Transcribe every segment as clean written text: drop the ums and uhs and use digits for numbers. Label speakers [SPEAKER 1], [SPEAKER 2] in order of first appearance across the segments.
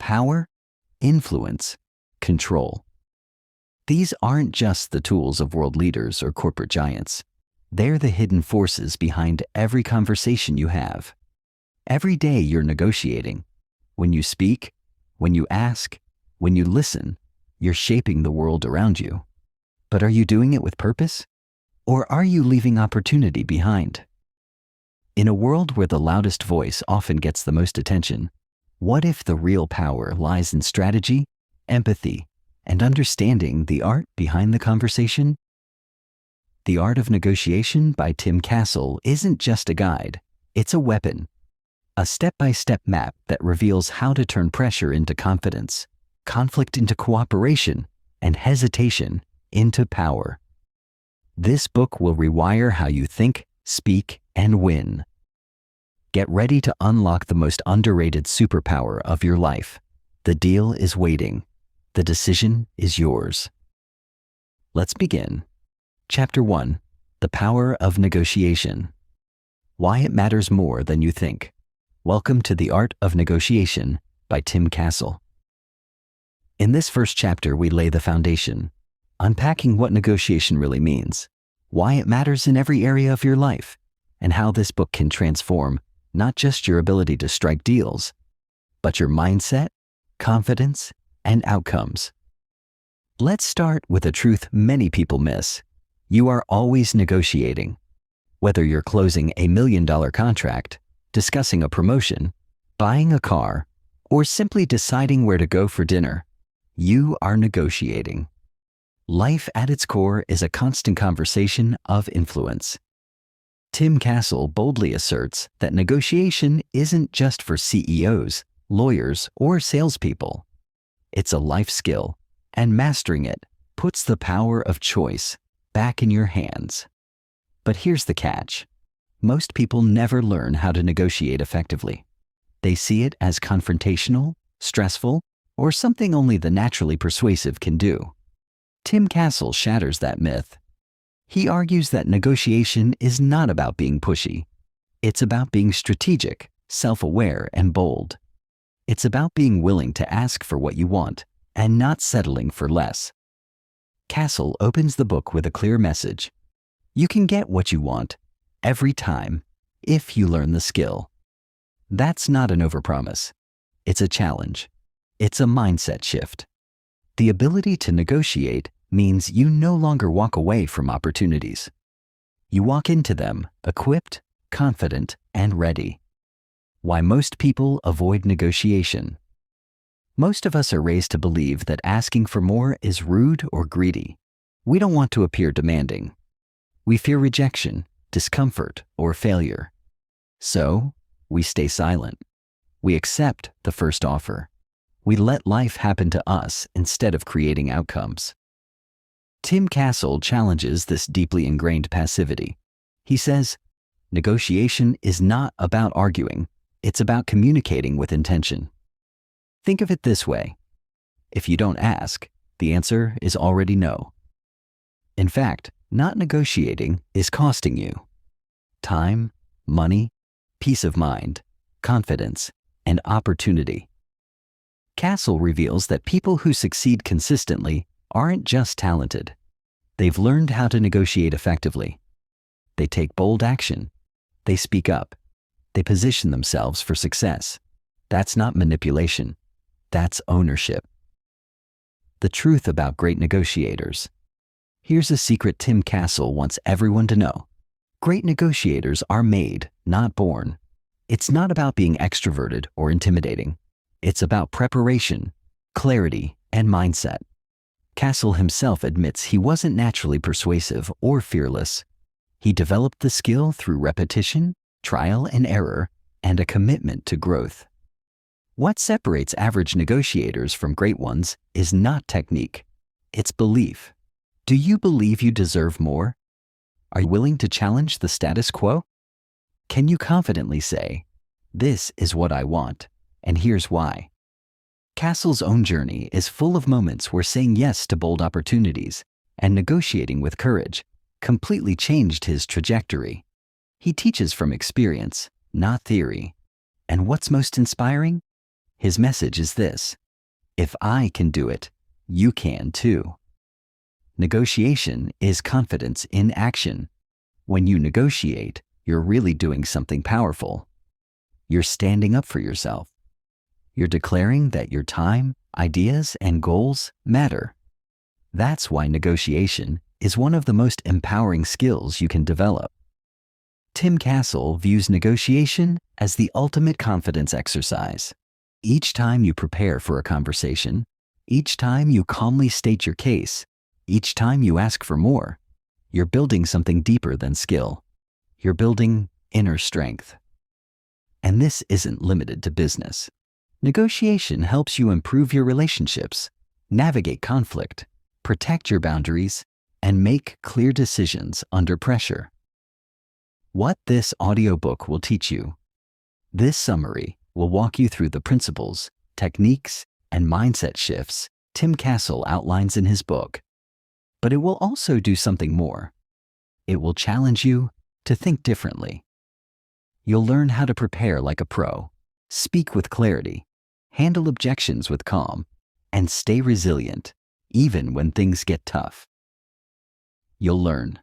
[SPEAKER 1] power, influence, control. These aren't just the tools of world leaders or corporate giants. They're the hidden forces behind every conversation you have. Every day you're negotiating. When you speak, when you ask, when you listen, you're shaping the world around you. But are you doing it with purpose? Or are you leaving opportunity behind? In a world where the loudest voice often gets the most attention, what if the real power lies in strategy, empathy, and understanding the art behind the conversation? The Art of Negotiation by Tim Castle isn't just a guide, it's a weapon. A step-by-step map that reveals how to turn pressure into confidence, conflict into cooperation, and hesitation into power. This book will rewire how you think, speak, and win. Get ready to unlock the most underrated superpower of your life. The deal is waiting. The decision is yours. Let's begin. Chapter 1. The Power of Negotiation. Why it matters more than you think. Welcome to The Art of Negotiation by Tim Castle. In this first chapter, we lay the foundation, unpacking what negotiation really means, why it matters in every area of your life, and how this book can transform not just your ability to strike deals, but your mindset, confidence, and outcomes. Let's start with a truth many people miss. You are always negotiating. Whether you're closing a $1 million contract, discussing a promotion, buying a car, or simply deciding where to go for dinner, you are negotiating. Life at its core is a constant conversation of influence. Tim Castle boldly asserts that negotiation isn't just for CEOs, lawyers, or salespeople. It's a life skill, and mastering it puts the power of choice back in your hands. But here's the catch. Most people never learn how to negotiate effectively. They see it as confrontational, stressful, or something only the naturally persuasive can do. Tim Castle shatters that myth. He argues that negotiation is not about being pushy. It's about being strategic, self-aware, and bold. It's about being willing to ask for what you want and not settling for less. Castle opens the book with a clear message. You can get what you want every time if you learn the skill. That's not an overpromise. It's a challenge. It's a mindset shift. The ability to negotiate means you no longer walk away from opportunities. You walk into them equipped, confident, and ready. Why most people avoid negotiation. Most of us are raised to believe that asking for more is rude or greedy. We don't want to appear demanding. We fear rejection, discomfort, or failure. So, we stay silent. We accept the first offer. We let life happen to us instead of creating outcomes. Tim Castle challenges this deeply ingrained passivity. He says, negotiation is not about arguing, it's about communicating with intention. Think of it this way. If you don't ask, the answer is already no. In fact, not negotiating is costing you time, money, peace of mind, confidence, and opportunity. Castle reveals that people who succeed consistently aren't just talented. They've learned how to negotiate effectively. They take bold action. They speak up. They position themselves for success. That's not manipulation. That's ownership. The truth about great negotiators. Here's a secret Tim Castle wants everyone to know. Great negotiators are made, not born. It's not about being extroverted or intimidating. It's about preparation, clarity, and mindset. Castle himself admits he wasn't naturally persuasive or fearless. He developed the skill through repetition, trial and error, and a commitment to growth. What separates average negotiators from great ones is not technique. It's belief. Do you believe you deserve more? Are you willing to challenge the status quo? Can you confidently say, "This is what I want, and here's why"? Castle's own journey is full of moments where saying yes to bold opportunities and negotiating with courage completely changed his trajectory. He teaches from experience, not theory. And what's most inspiring? His message is this: if I can do it, you can too. Negotiation is confidence in action. When you negotiate, you're really doing something powerful. You're standing up for yourself. You're declaring that your time, ideas, and goals matter. That's why negotiation is one of the most empowering skills you can develop. Tim Castle views negotiation as the ultimate confidence exercise. Each time you prepare for a conversation, each time you calmly state your case, each time you ask for more, you're building something deeper than skill. You're building inner strength. And this isn't limited to business. Negotiation helps you improve your relationships, navigate conflict, protect your boundaries, and make clear decisions under pressure. What this audiobook will teach you. This summary will walk you through the principles, techniques, and mindset shifts Tim Castle outlines in his book. But it will also do something more. It will challenge you to think differently. You'll learn how to prepare like a pro, speak with clarity, handle objections with calm, and stay resilient, even when things get tough. You'll learn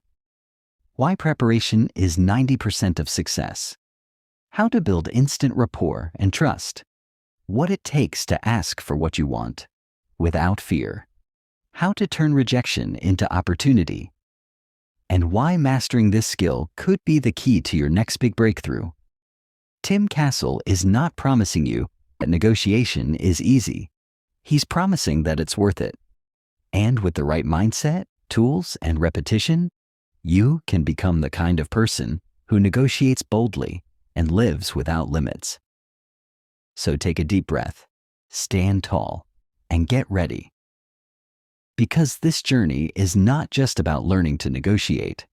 [SPEAKER 1] why preparation is 90% of success, how to build instant rapport and trust, what it takes to ask for what you want without fear, how to turn rejection into opportunity, and why mastering this skill could be the key to your next big breakthrough. Tim Castle is not promising you that negotiation is easy. He's promising that it's worth it. And with the right mindset, tools, and repetition, you can become the kind of person who negotiates boldly and lives without limits. So take a deep breath, stand tall, and get ready. Because this journey is not just about learning to negotiate.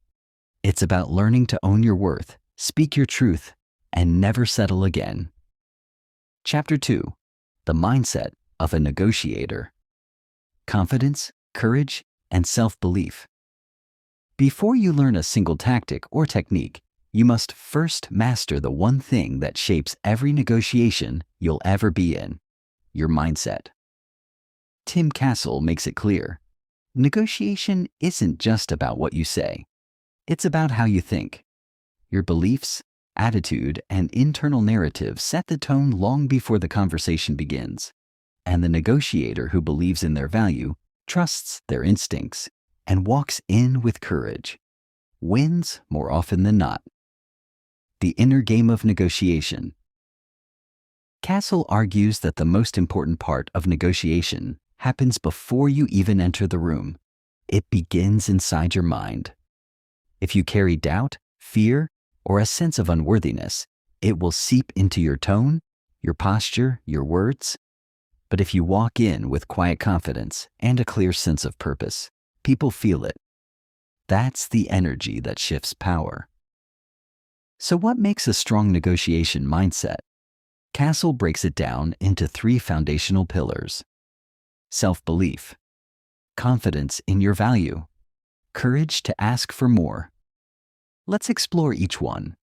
[SPEAKER 1] It's about learning to own your worth, speak your truth, and never settle again. Chapter 2. The Mindset of a Negotiator. Confidence, courage, and self-belief. Before you learn a single tactic or technique, you must first master the one thing that shapes every negotiation you'll ever be in: your mindset. Tim Castle makes it clear. Negotiation isn't just about what you say. It's about how you think. Your beliefs, attitude, and internal narrative set the tone long before the conversation begins. And the negotiator who believes in their value, trusts their instincts, and walks in with courage wins more often than not. The inner game of negotiation. Castle argues that the most important part of negotiation happens before you even enter the room. It begins inside your mind. If you carry doubt, fear, or a sense of unworthiness, it will seep into your tone, your posture, your words. But if you walk in with quiet confidence and a clear sense of purpose, people feel it. That's the energy that shifts power. So what makes a strong negotiation mindset? Castle breaks it down into 3 foundational pillars: self-belief, confidence in your value, courage to ask for more. Let's explore each one.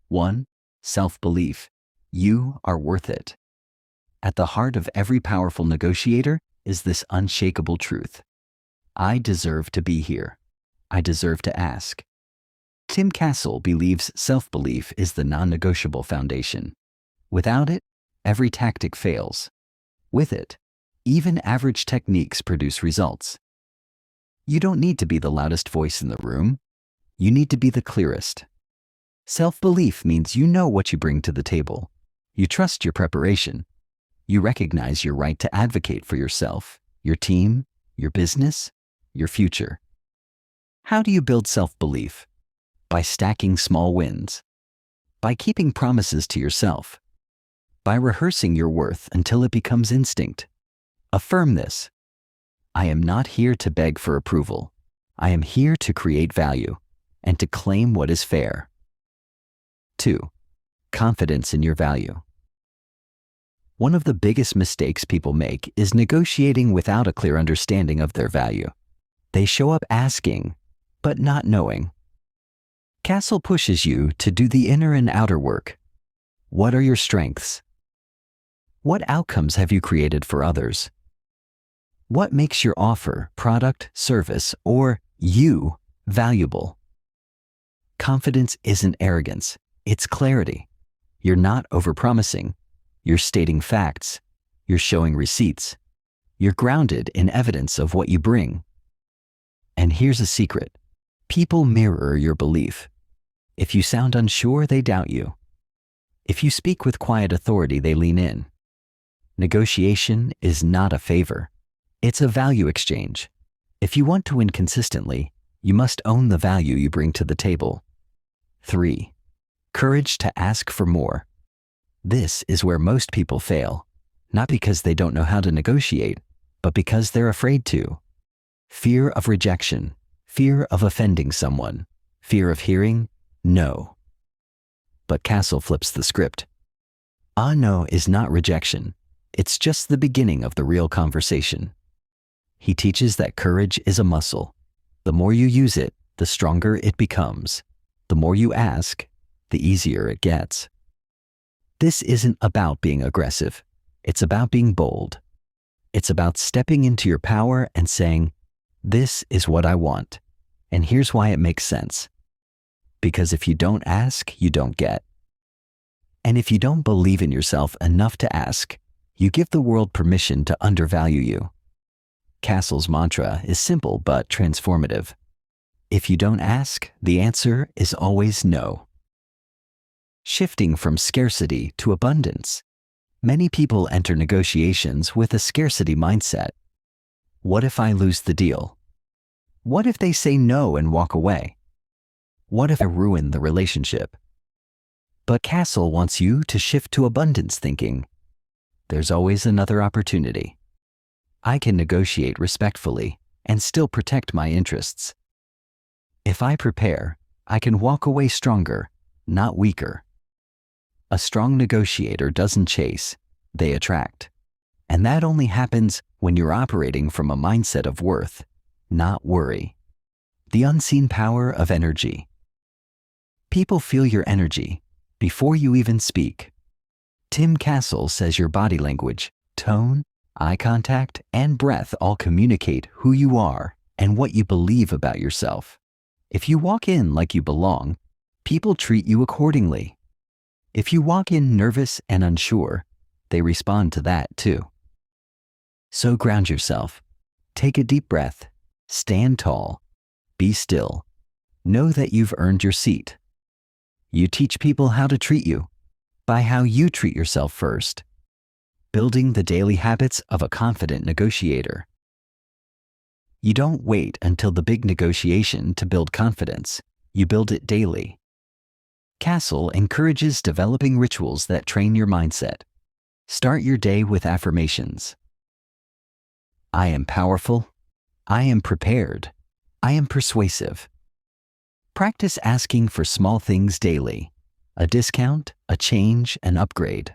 [SPEAKER 1] 1. Self-belief. You are worth it. At the heart of every powerful negotiator is this unshakable truth: I deserve to be here. I deserve to ask. Tim Castle believes self-belief is the non-negotiable foundation. Without it, every tactic fails. With it, even average techniques produce results. You don't need to be the loudest voice in the room. You need to be the clearest. Self-belief means you know what you bring to the table. You trust your preparation. You recognize your right to advocate for yourself, your team, your business, your future. How do you build self-belief? By stacking small wins. By keeping promises to yourself. By rehearsing your worth until it becomes instinct. Affirm this: I am not here to beg for approval. I am here to create value and to claim what is fair. 2. Confidence in your value. One of the biggest mistakes people make is negotiating without a clear understanding of their value. They show up asking, but not knowing. Castle pushes you to do the inner and outer work. What are your strengths? What outcomes have you created for others? What makes your offer, product, service, or you valuable? Confidence isn't arrogance, it's clarity. You're not overpromising. You're stating facts. You're showing receipts. You're grounded in evidence of what you bring. And here's a secret. People mirror your belief. If you sound unsure, they doubt you. If you speak with quiet authority, they lean in. Negotiation is not a favor. It's a value exchange. If you want to win consistently, you must own the value you bring to the table. 3. Courage to ask for more. This is where most people fail, not because they don't know how to negotiate, but because they're afraid to. Fear of rejection, fear of offending someone, fear of hearing no. But Castle flips the script. A no is not rejection. It's just the beginning of the real conversation. He teaches that courage is a muscle. The more you use it, the stronger it becomes. The more you ask, the easier it gets. This isn't about being aggressive. It's about being bold. It's about stepping into your power and saying, "This is what I want, and here's why it makes sense." Because if you don't ask, you don't get. And if you don't believe in yourself enough to ask, you give the world permission to undervalue you. Castle's mantra is simple but transformative. If you don't ask, the answer is always no. Shifting from scarcity to abundance. Many people enter negotiations with a scarcity mindset. What if I lose the deal? What if they say no and walk away? What if I ruin the relationship? But Castle wants you to shift to abundance thinking. There's always another opportunity. I can negotiate respectfully and still protect my interests. If I prepare, I can walk away stronger, not weaker. A strong negotiator doesn't chase, they attract. And that only happens when you're operating from a mindset of worth, not worry. The unseen power of energy. People feel your energy before you even speak. Tim Castle says your body language, tone, eye contact, and breath all communicate who you are and what you believe about yourself. If you walk in like you belong, people treat you accordingly. If you walk in nervous and unsure, they respond to that too. So ground yourself. Take a deep breath. Stand tall. Be still. Know that you've earned your seat. You teach people how to treat you by how you treat yourself first. Building the daily habits of a confident negotiator. You don't wait until the big negotiation to build confidence. You build it daily. Castle encourages developing rituals that train your mindset. Start your day with affirmations. I am powerful. I am prepared. I am persuasive. Practice asking for small things daily. A discount, a change, an upgrade.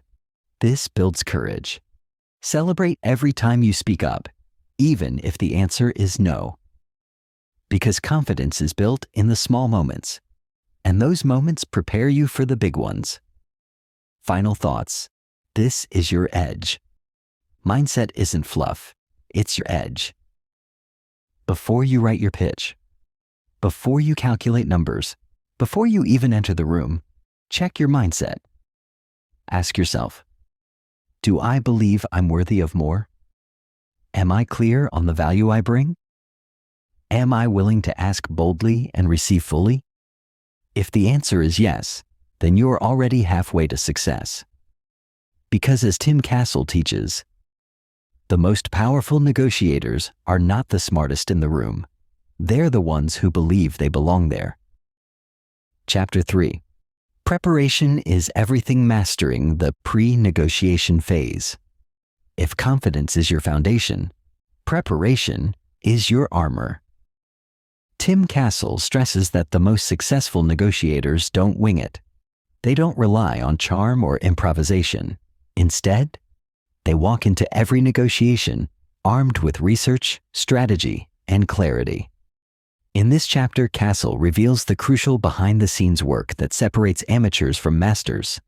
[SPEAKER 1] This builds courage. Celebrate every time you speak up, even if the answer is no. Because confidence is built in the small moments, and those moments prepare you for the big ones. Final thoughts. This is your edge. Mindset isn't fluff, it's your edge. Before you write your pitch, before you calculate numbers, before you even enter the room, check your mindset. Ask yourself, do I believe I'm worthy of more? Am I clear on the value I bring? Am I willing to ask boldly and receive fully? If the answer is yes, then you're already halfway to success. Because as Tim Castle teaches, the most powerful negotiators are not the smartest in the room. They're the ones who believe they belong there. Chapter 3. Preparation is everything mastering the pre-negotiation phase. If confidence is your foundation, preparation is your armor. Tim Castle stresses that the most successful negotiators don't wing it. They don't rely on charm or improvisation. Instead, they walk into every negotiation armed with research, strategy, and clarity. In this chapter, Castle reveals the crucial behind-the-scenes work that separates amateurs from masters.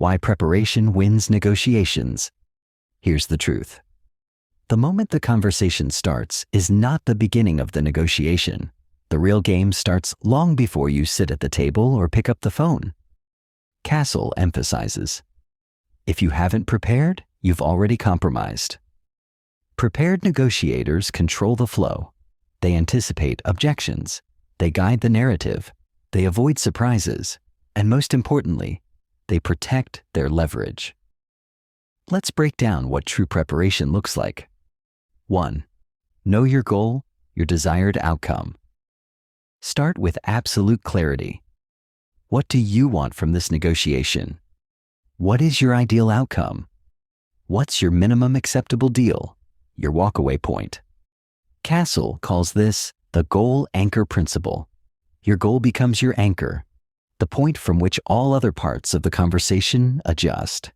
[SPEAKER 1] Why preparation wins negotiations. Here's the truth. The moment the conversation starts is not the beginning of the negotiation. The real game starts long before you sit at the table or pick up the phone. Castle emphasizes, if you haven't prepared, you've already compromised. Prepared negotiators control the flow. They anticipate objections. They guide the narrative. They avoid surprises. And most importantly, they protect their leverage. Let's break down what true preparation looks like. 1. Know your goal, your desired outcome. Start with absolute clarity. What do you want from this negotiation? What is your ideal outcome? What's your minimum acceptable deal, your walkaway point? Castle calls this the goal anchor principle. Your goal becomes your anchor, the point from which all other parts of the conversation adjust.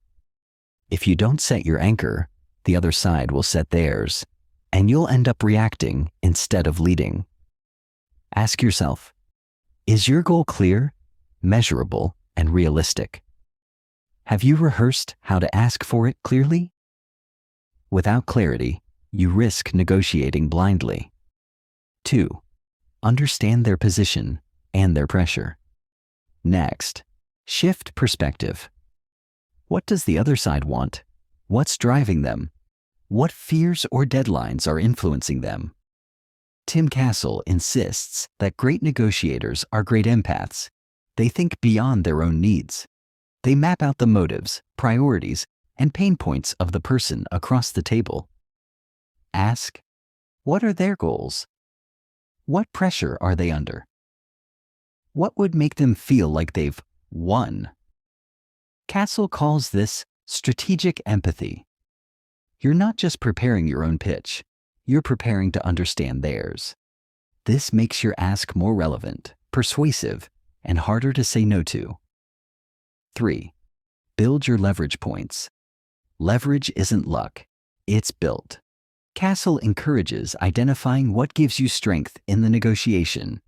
[SPEAKER 1] If you don't set your anchor, the other side will set theirs, and you'll end up reacting instead of leading. Ask yourself, is your goal clear, measurable, and realistic? Have you rehearsed how to ask for it clearly? Without clarity, you risk negotiating blindly. 2. Understand their position and their pressure. Next, shift perspective. What does the other side want? What's driving them? What fears or deadlines are influencing them? Tim Castle insists that great negotiators are great empaths. They think beyond their own needs. They map out the motives, priorities, and pain points of the person across the table. Ask, what are their goals? What pressure are they under? What would make them feel like they've won? Castle calls this strategic empathy. You're not just preparing your own pitch, you're preparing to understand theirs. This makes your ask more relevant, persuasive, and harder to say no to. 3. Build your leverage points. Leverage isn't luck, it's built. Castle encourages identifying what gives you strength in the negotiation.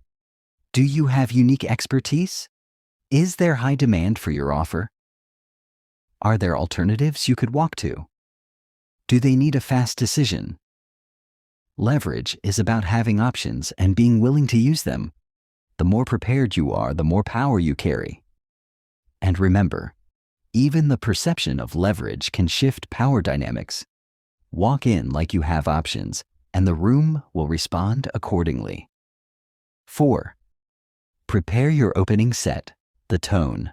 [SPEAKER 1] Do you have unique expertise? Is there high demand for your offer? Are there alternatives you could walk to? Do they need a fast decision? Leverage is about having options and being willing to use them. The more prepared you are, the more power you carry. And remember, even the perception of leverage can shift power dynamics. Walk in like you have options, and the room will respond accordingly. 4. Prepare your opening set, the tone.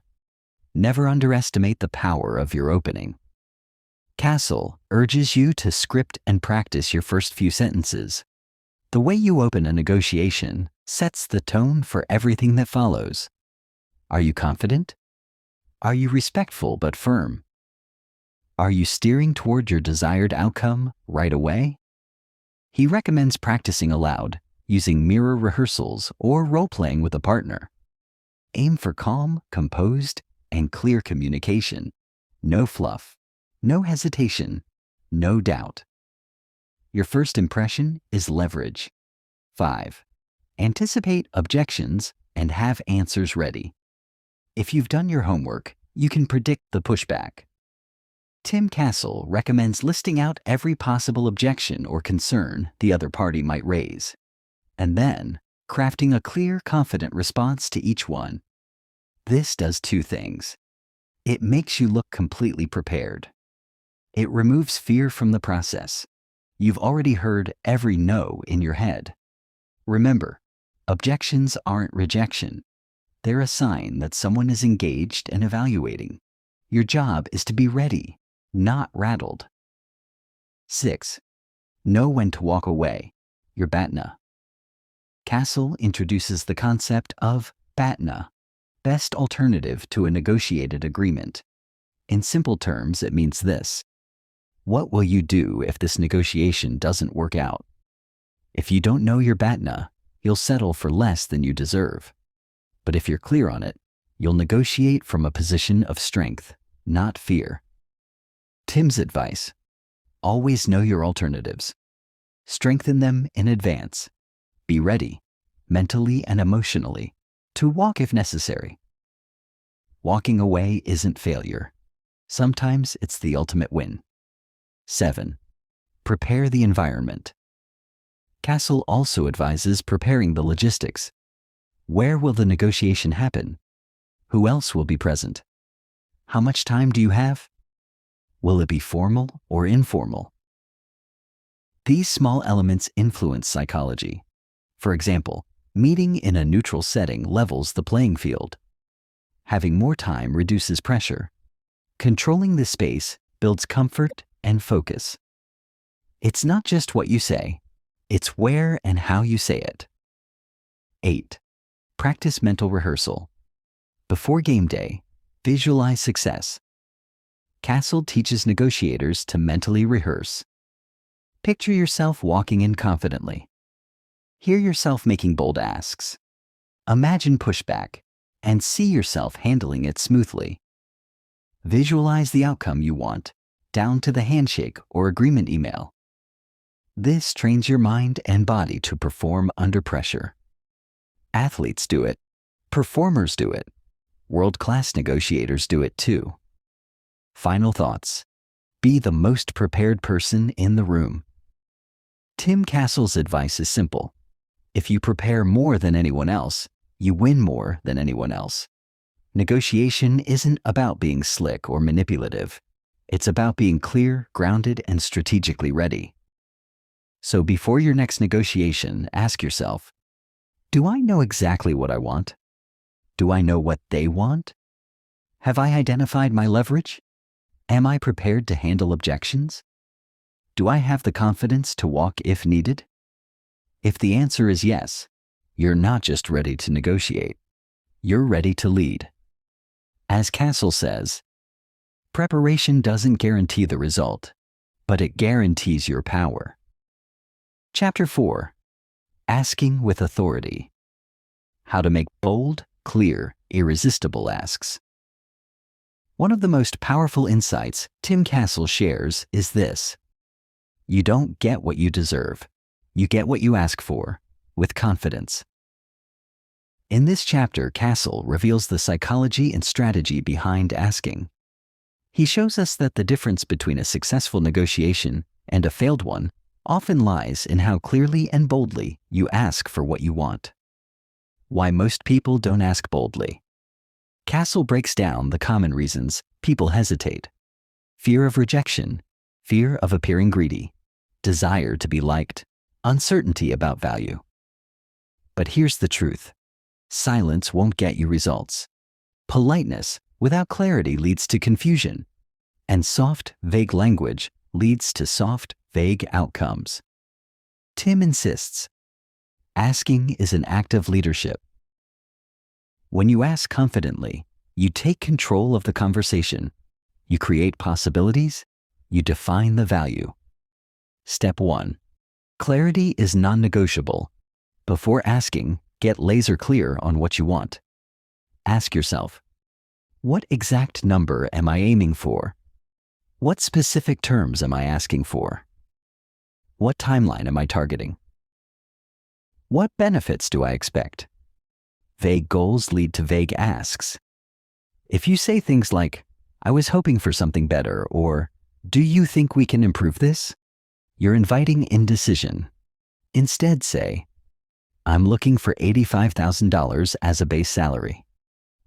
[SPEAKER 1] Never underestimate the power of your opening. Castle urges you to script and practice your first few sentences. The way you open a negotiation sets the tone for everything that follows. Are you confident? Are you respectful but firm? Are you steering toward your desired outcome right away? He recommends practicing aloud, using mirror rehearsals or role-playing with a partner. Aim for calm, composed, and clear communication. No fluff, no hesitation, no doubt. Your first impression is leverage. 5. Anticipate objections and have answers ready. If you've done your homework, you can predict the pushback. Tim Castle recommends listing out every possible objection or concern the other party might raise, and then crafting a clear, confident response to each one. This does 2 things. It makes you look completely prepared. It removes fear from the process. You've already heard every no in your head. Remember, objections aren't rejection. They're a sign that someone is engaged and evaluating. Your job is to be ready, not rattled. 6. Know when to walk away, your BATNA. Castle introduces the concept of BATNA, best alternative to a negotiated agreement. In simple terms, it means this. What will you do if this negotiation doesn't work out? If you don't know your BATNA, you'll settle for less than you deserve. But if you're clear on it, you'll negotiate from a position of strength, not fear. Tim's advice: always know your alternatives. Strengthen them in advance. Be ready, mentally and emotionally, to walk if necessary. Walking away isn't failure. Sometimes it's the ultimate win. 7. Prepare the environment. Castle also advises preparing the logistics. Where will the negotiation happen? Who else will be present? How much time do you have? Will it be formal or informal? These small elements influence psychology. For example, meeting in a neutral setting levels the playing field. Having more time reduces pressure. Controlling the space builds comfort and focus. It's not just what you say, it's where and how you say it. 8. Practice mental rehearsal. Before game day, visualize success. Castle teaches negotiators to mentally rehearse. Picture yourself walking in confidently. Hear yourself making bold asks. Imagine pushback and see yourself handling it smoothly. Visualize the outcome you want, down to the handshake or agreement email. This trains your mind and body to perform under pressure. Athletes do it. Performers do it. World-class negotiators do it too. Final thoughts. Be the most prepared person in the room. Tim Castle's advice is simple. If you prepare more than anyone else, you win more than anyone else. Negotiation isn't about being slick or manipulative. It's about being clear, grounded, and strategically ready. So before your next negotiation, ask yourself, do I know exactly what I want? Do I know what they want? Have I identified my leverage? Am I prepared to handle objections? Do I have the confidence to walk if needed? If the answer is yes, you're not just ready to negotiate. You're ready to lead. As Castle says, preparation doesn't guarantee the result, but it guarantees your power. Chapter 4. Asking with Authority. How to make bold, clear, irresistible asks. One of the most powerful insights Tim Castle shares is this. You don't get what you deserve. You get what you ask for, with confidence. In this chapter, Castle reveals the psychology and strategy behind asking. He shows us that the difference between a successful negotiation and a failed one often lies in how clearly and boldly you ask for what you want. Why most people don't ask boldly. Castle breaks down the common reasons people hesitate. Fear of rejection, fear of appearing greedy, desire to be liked, uncertainty about value. But here's the truth. Silence won't get you results. Politeness without clarity leads to confusion, and soft, vague language leads to soft, vague outcomes. Tim insists, asking is an act of leadership. When you ask confidently, you take control of the conversation. You create possibilities. You define the value. Step 1. Clarity is non-negotiable. Before asking, get laser clear on what you want. Ask yourself, what exact number am I aiming for? What specific terms am I asking for? What timeline am I targeting? What benefits do I expect? Vague goals lead to vague asks. If you say things like, I was hoping for something better, or, do you think we can improve this? You're inviting indecision. Instead say, I'm looking for $85,000 as a base salary.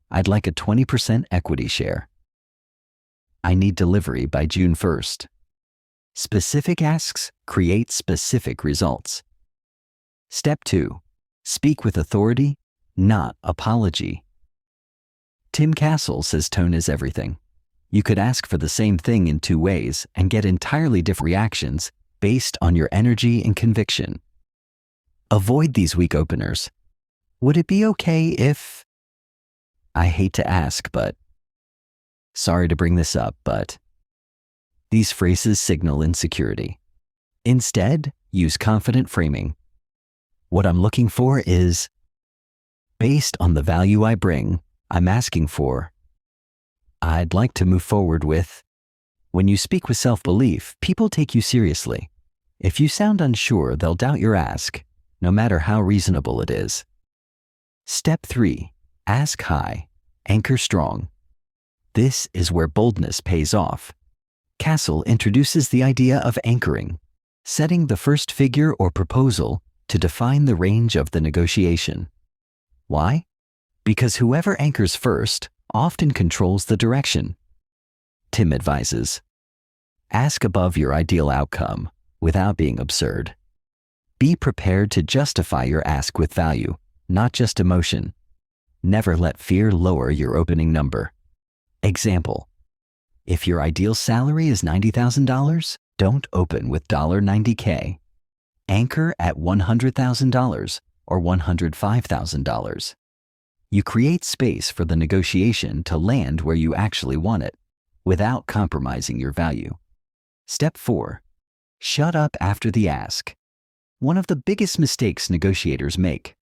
[SPEAKER 1] I'd like a 20% equity share. I need delivery by June 1st. Specific asks create specific results. Step 2. Speak with authority, not apology. Tim Castle says tone is everything. You could ask for the same thing in 2 ways and get entirely different reactions based on your energy and conviction. Avoid these weak openers. Would it be okay if... I hate to ask, but... Sorry to bring this up, but... These phrases signal insecurity. Instead, use confident framing. What I'm looking for is... Based on the value I bring, I'm asking for... I'd like to move forward with... When you speak with self-belief, people take you seriously. If you sound unsure, they'll doubt your ask, no matter how reasonable it is. Step 3. Ask high. Anchor strong. This is where boldness pays off. Castle introduces the idea of anchoring, setting the first figure or proposal to define the range of the negotiation. Why? Because whoever anchors first often controls the direction. Tim advises, ask above your ideal outcome without being absurd. Be prepared to justify your ask with value, not just emotion. Never let fear lower your opening number. Example, if your ideal salary is $90,000, don't open with $90K. Anchor at $100,000 or $105,000. You create space for the negotiation to land where you actually want it, without compromising your value. Step 4. Shut up after the ask. One of the biggest mistakes negotiators make,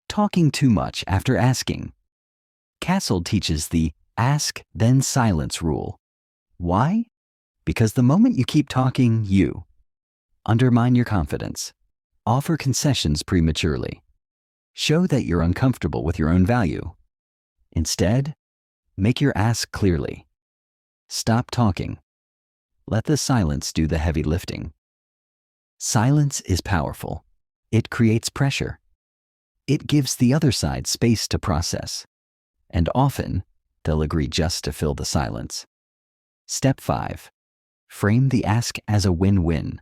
[SPEAKER 1] talking too much after asking. Castle teaches the ask, then silence rule. Why? Because the moment you keep talking, you undermine your confidence, offer concessions prematurely, show that you're uncomfortable with your own value. Instead, make your ask clearly. Stop talking. Let the silence do the heavy lifting. Silence is powerful. It creates pressure. It gives the other side space to process. And often, they'll agree just to fill the silence. Step 5. Frame the ask as a win-win.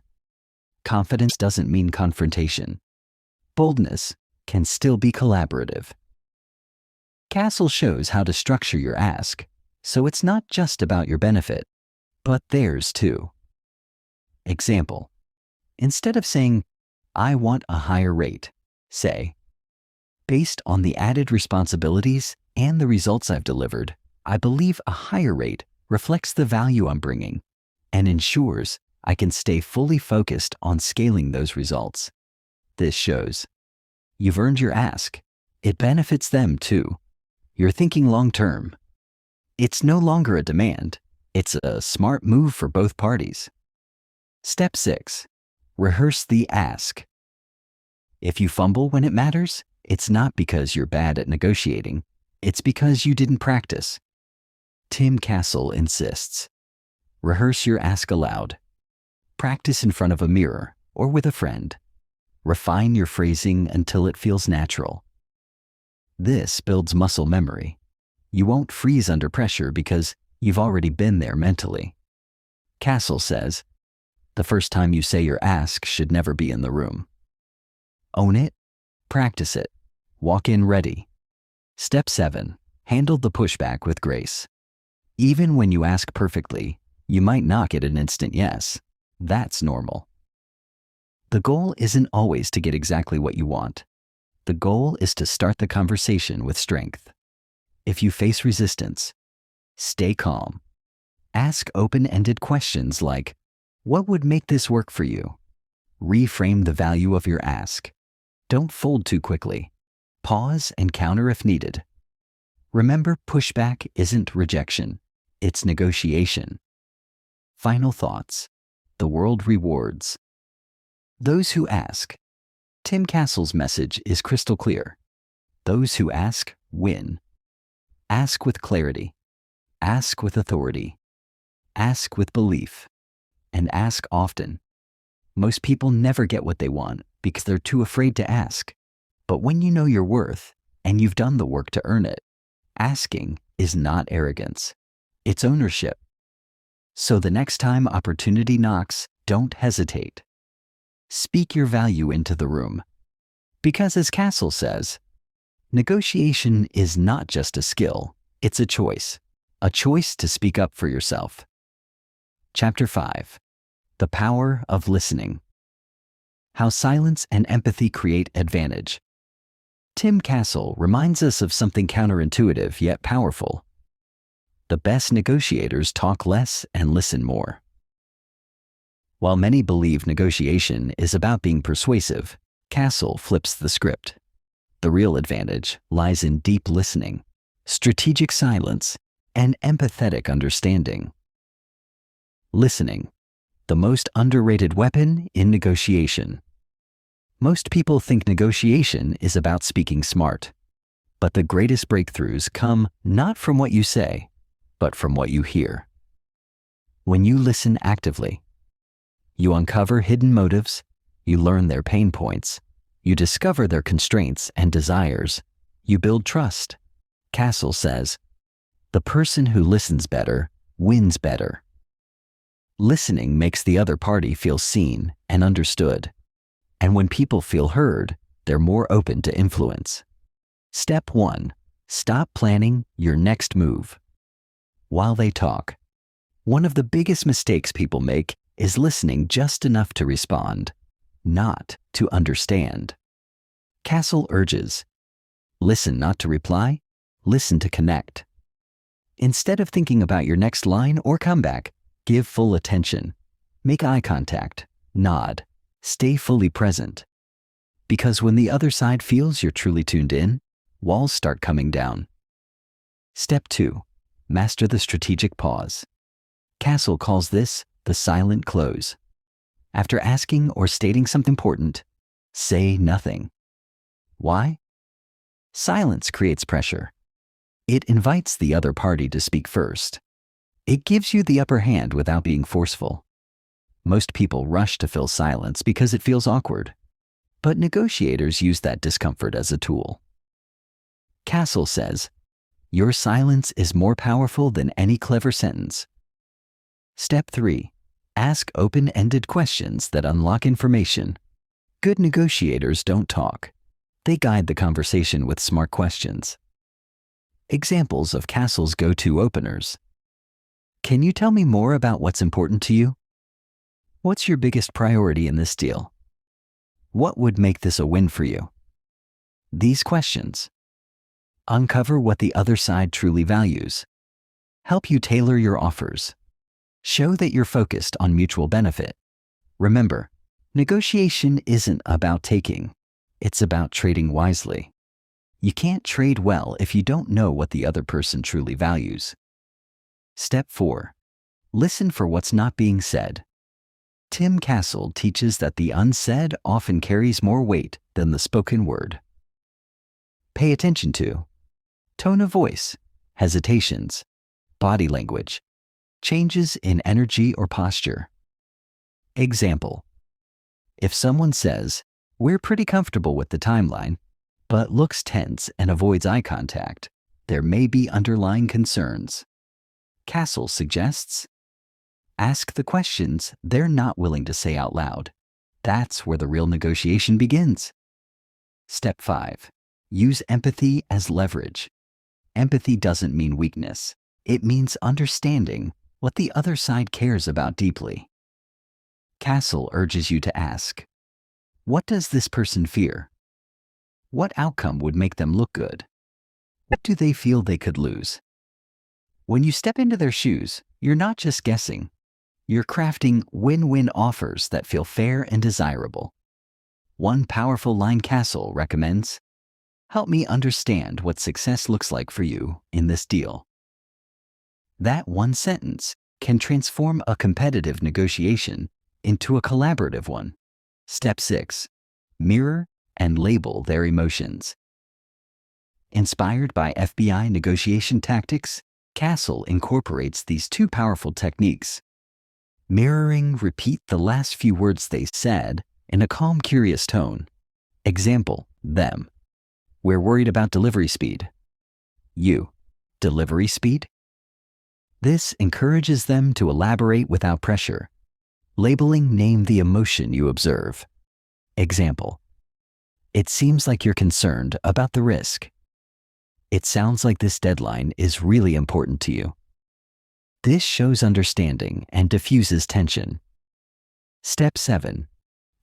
[SPEAKER 1] Confidence doesn't mean confrontation. Boldness can still be collaborative. Castle shows how to structure your ask, so it's not just about your benefit, but theirs too. Example, instead of saying, I want a higher rate, say, based on the added responsibilities and the results I've delivered, I believe a higher rate reflects the value I'm bringing and ensures I can stay fully focused on scaling those results. This shows you've earned your ask. It benefits them too. You're thinking long-term. It's no longer a demand. It's a smart move for both parties. Step 6. Rehearse the ask. If you fumble when it matters, it's not because you're bad at negotiating. It's because you didn't practice. Tim Castle insists. Rehearse your ask aloud. Practice in front of a mirror or with a friend. Refine your phrasing until it feels natural. This builds muscle memory. You won't freeze under pressure because you've already been there mentally. Castle says, the first time you say your ask should never be in the room. Own it, practice it, walk in ready. Step 7. Handle the pushback with grace. Even when you ask perfectly, you might not get an instant yes. That's normal. The goal isn't always to get exactly what you want. The goal is to start the conversation with strength. If you face resistance, stay calm. Ask open-ended questions like, what would make this work for you? Reframe the value of your ask. Don't fold too quickly. Pause and counter if needed. Remember, pushback isn't rejection. It's negotiation. Final thoughts. The world rewards those who ask. Tim Castle's message is crystal clear. Those who ask win. Ask with clarity. Ask with authority. Ask with belief. And ask often. Most people never get what they want because they're too afraid to ask. But when you know your worth and you've done the work to earn it, asking is not arrogance. It's ownership. So the next time opportunity knocks, don't hesitate. Speak your value into the room. Because as Castle says, negotiation is not just a skill, it's a choice to speak up for yourself. Chapter 5. The Power of Listening. How silence and empathy create advantage. Tim Castle reminds us of something counterintuitive yet powerful. The best negotiators talk less and listen more. While many believe negotiation is about being persuasive, Castle flips the script. The real advantage lies in deep listening, strategic silence, and empathetic understanding. Listening, the most underrated weapon in negotiation. Most people think negotiation is about speaking smart, but the greatest breakthroughs come not from what you say, but from what you hear. When you listen actively, you uncover hidden motives, you learn their pain points, you discover their constraints and desires, you build trust. Castle says, the person who listens better wins better. Listening makes the other party feel seen and understood. And when people feel heard, they're more open to influence. Step 1. Stop planning your next move. While they talk, one of the biggest mistakes people make is listening just enough to respond, not to understand. Castle urges, listen not to reply, listen to connect. Instead of thinking about your next line or comeback, give full attention. Make eye contact, nod, stay fully present. Because when the other side feels you're truly tuned in, walls start coming down. Step 2. Master the strategic pause. Castle calls this the silent close. After asking or stating something important, say nothing. Why? Silence creates pressure. It invites the other party to speak first. It gives you the upper hand without being forceful. Most people rush to fill silence because it feels awkward. But negotiators use that discomfort as a tool. Castle says, your silence is more powerful than any clever sentence. Step 3. Ask open-ended questions that unlock information. Good negotiators don't talk. They guide the conversation with smart questions. Examples of Castle's go-to openers. Can you tell me more about what's important to you? What's your biggest priority in this deal? What would make this a win for you? These questions uncover what the other side truly values, help you tailor your offers, show that you're focused on mutual benefit. Remember, negotiation isn't about taking, it's about trading wisely. You can't trade well if you don't know what the other person truly values. Step 4. Listen for what's not being said. Tim Castle teaches that the unsaid often carries more weight than the spoken word. Pay attention to tone of voice, hesitations, body language, changes in energy or posture. Example: if someone says, "We're pretty comfortable with the timeline," but looks tense and avoids eye contact, there may be underlying concerns. Castle suggests, ask the questions they're not willing to say out loud. That's where the real negotiation begins. Step 5. Use empathy as leverage. Empathy doesn't mean weakness. It means understanding what the other side cares about deeply. Castle urges you to ask, what does this person fear? What outcome would make them look good? What do they feel they could lose? When you step into their shoes, you're not just guessing. You're crafting win-win offers that feel fair and desirable. One powerful line Castle recommends, help me understand what success looks like for you in this deal. That one sentence can transform a competitive negotiation into a collaborative one. Step 6. Mirror and label their emotions. Inspired by FBI negotiation tactics, Castle incorporates these two powerful techniques. Mirroring, repeat the last few words they said in a calm, curious tone. Example, them. We're worried about delivery speed. You. Delivery speed? This encourages them to elaborate without pressure. Labeling, name the emotion you observe. Example, it seems like you're concerned about the risk. It sounds like this deadline is really important to you. This shows understanding and diffuses tension. Step 7.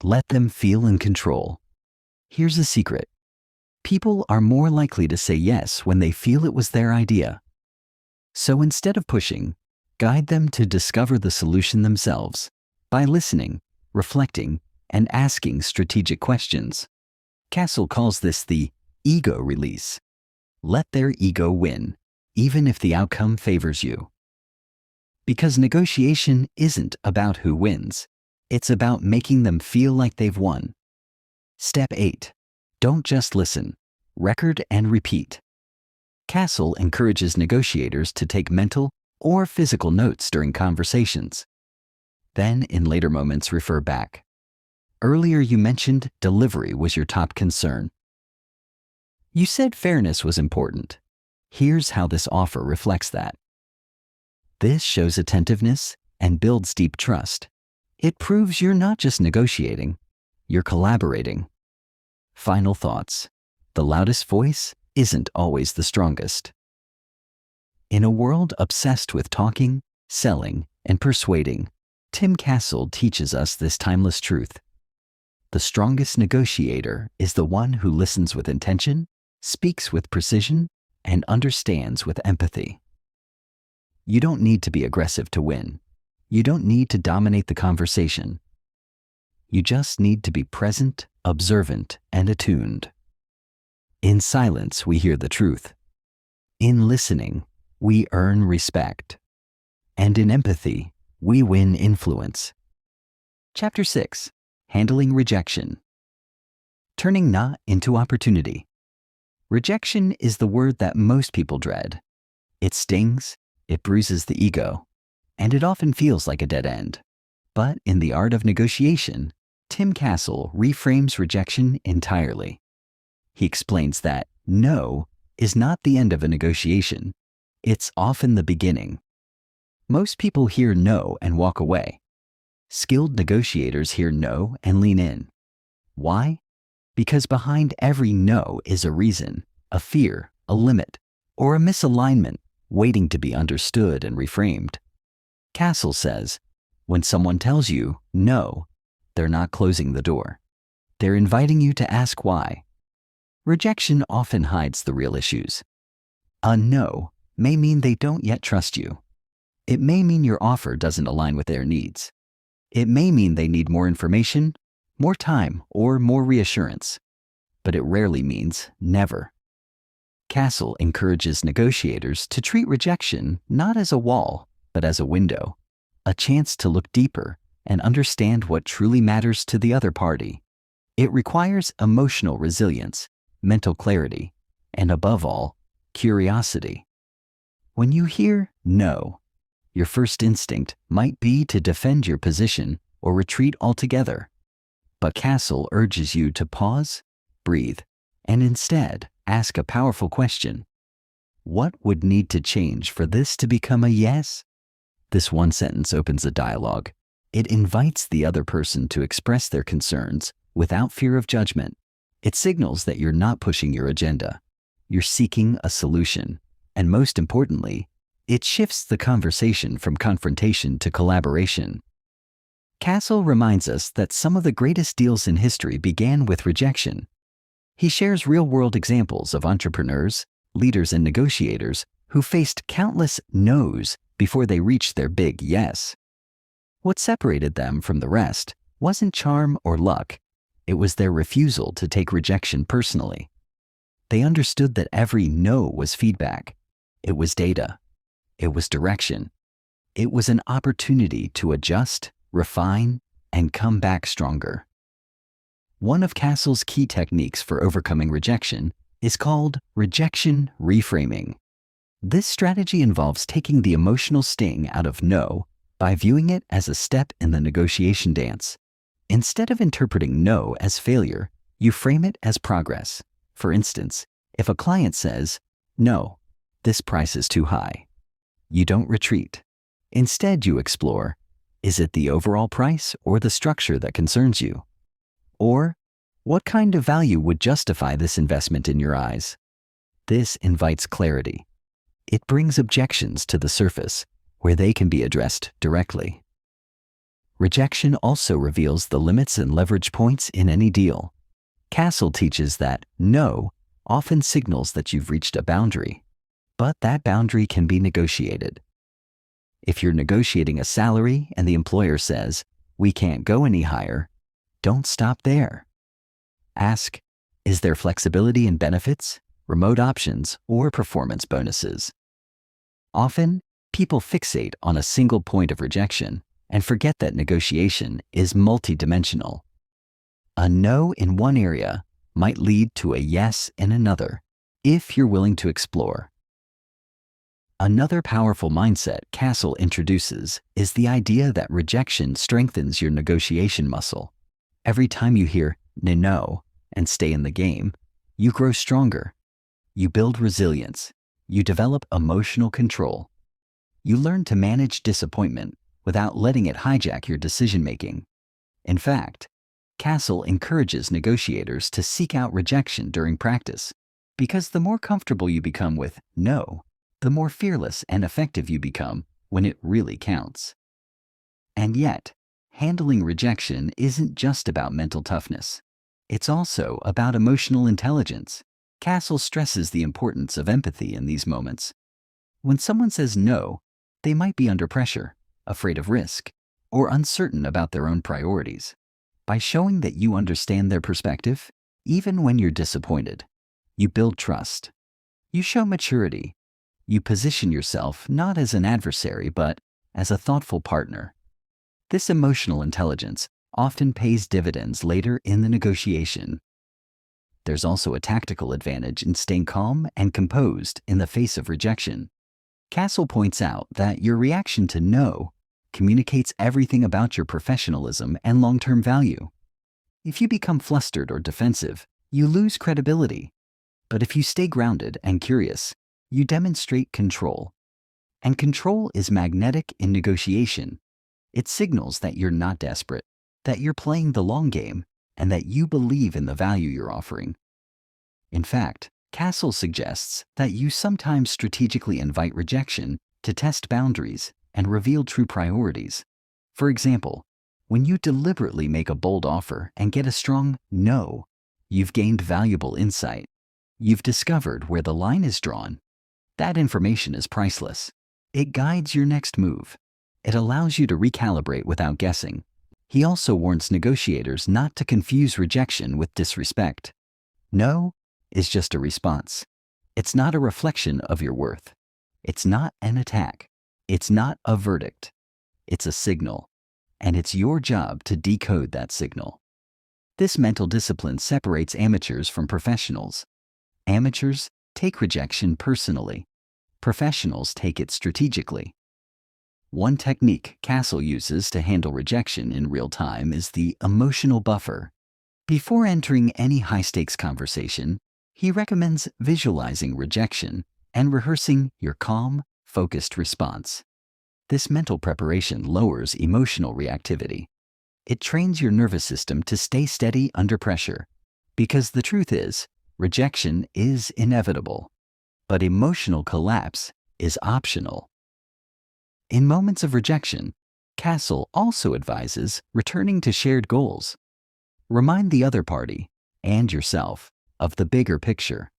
[SPEAKER 1] Let them feel in control. Here's a secret. People are more likely to say yes when they feel it was their idea. So instead of pushing, guide them to discover the solution themselves by listening, reflecting, and asking strategic questions. Castle calls this the ego release. Let their ego win, even if the outcome favors you. Because negotiation isn't about who wins. It's about making them feel like they've won. Step 8. Don't just listen. Record and repeat. Castle encourages negotiators to take mental, or physical notes during conversations. Then, in later moments, refer back. Earlier you mentioned delivery was your top concern. You said fairness was important. Here's how this offer reflects that. This shows attentiveness and builds deep trust. It proves you're not just negotiating, you're collaborating. Final thoughts. The loudest voice isn't always the strongest. In a world obsessed with talking, selling, and persuading, Tim Castle teaches us this timeless truth. The strongest negotiator is the one who listens with intention, speaks with precision, and understands with empathy. You don't need to be aggressive to win. You don't need to dominate the conversation. You just need to be present, observant, and attuned. In silence, we hear the truth. In listening, we earn respect. And in empathy, we win influence. Chapter 6. Handling Rejection. Turning not into opportunity. Rejection is the word that most people dread. It stings, it bruises the ego, and it often feels like a dead end. But in The Art of Negotiation, Tim Castle reframes rejection entirely. He explains that no is not the end of a negotiation. It's often the beginning. Most people hear no and walk away. Skilled negotiators hear no and lean in. Why? Because behind every no is a reason, a fear, a limit, or a misalignment waiting to be understood and reframed. Castle says, when someone tells you no, they're not closing the door. They're inviting you to ask why. Rejection often hides the real issues. A no may mean they don't yet trust you. It may mean your offer doesn't align with their needs. It may mean they need more information, more time, or more reassurance. But it rarely means never. Castle encourages negotiators to treat rejection not as a wall, but as a window, a chance to look deeper and understand what truly matters to the other party. It requires emotional resilience, mental clarity, and above all, curiosity. When you hear no, your first instinct might be to defend your position or retreat altogether. But Castle urges you to pause, breathe, and instead ask a powerful question. What would need to change for this to become a yes? This one sentence opens a dialogue. It invites the other person to express their concerns without fear of judgment. It signals that you're not pushing your agenda. You're seeking a solution. And most importantly, it shifts the conversation from confrontation to collaboration. Castle reminds us that some of the greatest deals in history began with rejection. He shares real-world examples of entrepreneurs, leaders, and negotiators who faced countless no's before they reached their big yes. What separated them from the rest wasn't charm or luck. It was their refusal to take rejection personally. They understood that every no was feedback. It was data. It was direction. It was an opportunity to adjust, refine, and come back stronger. One of Castle's key techniques for overcoming rejection is called rejection reframing. This strategy involves taking the emotional sting out of no by viewing it as a step in the negotiation dance. Instead of interpreting no as failure, you frame it as progress. For instance, if a client says, "No, this price is too high," you don't retreat. Instead, you explore, is it the overall price or the structure that concerns you? Or, what kind of value would justify this investment in your eyes? This invites clarity. It brings objections to the surface, where they can be addressed directly. Rejection also reveals the limits and leverage points in any deal. Castle teaches that no often signals that you've reached a boundary, but that boundary can be negotiated. If you're negotiating a salary and the employer says, "We can't go any higher," don't stop there. Ask, is there flexibility in benefits, remote options, or performance bonuses? Often, people fixate on a single point of rejection and forget that negotiation is multidimensional. A no in one area might lead to a yes in another, if you're willing to explore. Another powerful mindset Castle introduces is the idea that rejection strengthens your negotiation muscle. Every time you hear no and stay in the game, you grow stronger. You build resilience. You develop emotional control. You learn to manage disappointment without letting it hijack your decision-making. In fact, Castle encourages negotiators to seek out rejection during practice, because the more comfortable you become with no, the more fearless and effective you become when it really counts. And yet, handling rejection isn't just about mental toughness. It's also about emotional intelligence. Castle stresses the importance of empathy in these moments. When someone says no, they might be under pressure, afraid of risk, or uncertain about their own priorities. By showing that you understand their perspective, even when you're disappointed, you build trust. You show maturity. You position yourself not as an adversary, but as a thoughtful partner. This emotional intelligence often pays dividends later in the negotiation. There's also a tactical advantage in staying calm and composed in the face of rejection. Castle points out that your reaction to no communicates everything about your professionalism and long-term value. If you become flustered or defensive, you lose credibility. But if you stay grounded and curious, you demonstrate control. And control is magnetic in negotiation. It signals that you're not desperate, that you're playing the long game, and that you believe in the value you're offering. In fact, Castle suggests that you sometimes strategically invite rejection to test boundaries and reveal true priorities. For example, when you deliberately make a bold offer and get a strong no, you've gained valuable insight. You've discovered where the line is drawn. That information is priceless. It guides your next move. It allows you to recalibrate without guessing. He also warns negotiators not to confuse rejection with disrespect. No is just a response. It's not a reflection of your worth. It's not an attack. It's not a verdict. It's a signal, and it's your job to decode that signal. This mental discipline separates amateurs from professionals. Amateurs take rejection personally. Professionals take it strategically. One technique Castle uses to handle rejection in real time is the emotional buffer. Before entering any high-stakes conversation, he recommends visualizing rejection and rehearsing your calm, focused response. This mental preparation lowers emotional reactivity. It trains your nervous system to stay steady under pressure, because the truth is, rejection is inevitable, but emotional collapse is optional. In moments of rejection, Castle also advises returning to shared goals. Remind the other party, and yourself, of the bigger picture.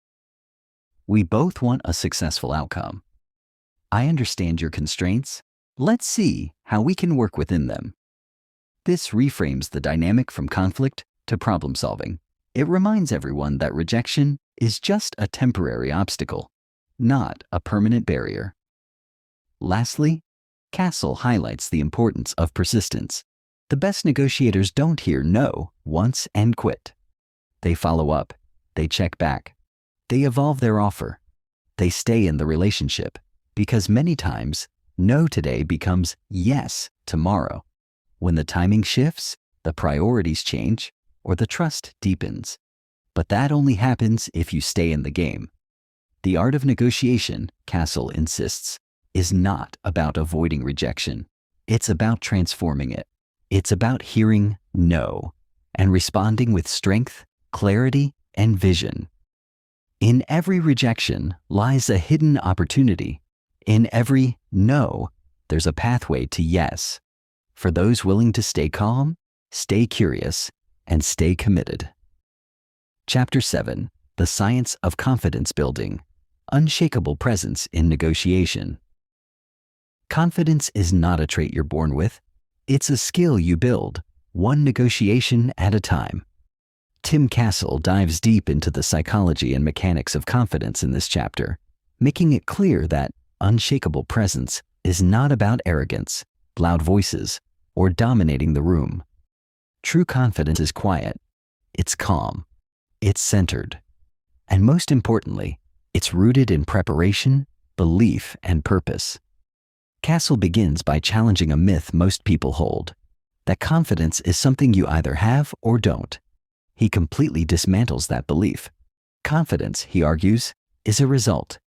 [SPEAKER 1] We both want a successful outcome. I understand your constraints. Let's see how we can work within them. This reframes the dynamic from conflict to problem solving. It reminds everyone that rejection is just a temporary obstacle, not a permanent barrier. Lastly, Castle highlights the importance of persistence. The best negotiators don't hear no once and quit. They follow up. They check back. They evolve their offer. They stay in the relationship, because many times, no today becomes yes tomorrow. When the timing shifts, the priorities change, or the trust deepens. But that only happens if you stay in the game. The art of negotiation, Castle insists, is not about avoiding rejection. It's about transforming it. It's about hearing no and responding with strength, clarity, and vision. In every rejection lies a hidden opportunity. In every no, there's a pathway to yes. For those willing to stay calm, stay curious, and stay committed. Chapter 7. The Science of Confidence Building. Unshakable Presence in Negotiation. Confidence is not a trait you're born with. It's a skill you build, one negotiation at a time. Tim Castle dives deep into the psychology and mechanics of confidence in this chapter, making it clear that unshakable presence is not about arrogance, loud voices, or dominating the room. True confidence is quiet, it's calm, it's centered, and most importantly, it's rooted in preparation, belief, and purpose. Castle begins by challenging a myth most people hold, that confidence is something you either have or don't. He completely dismantles that belief. Confidence, he argues, is a result.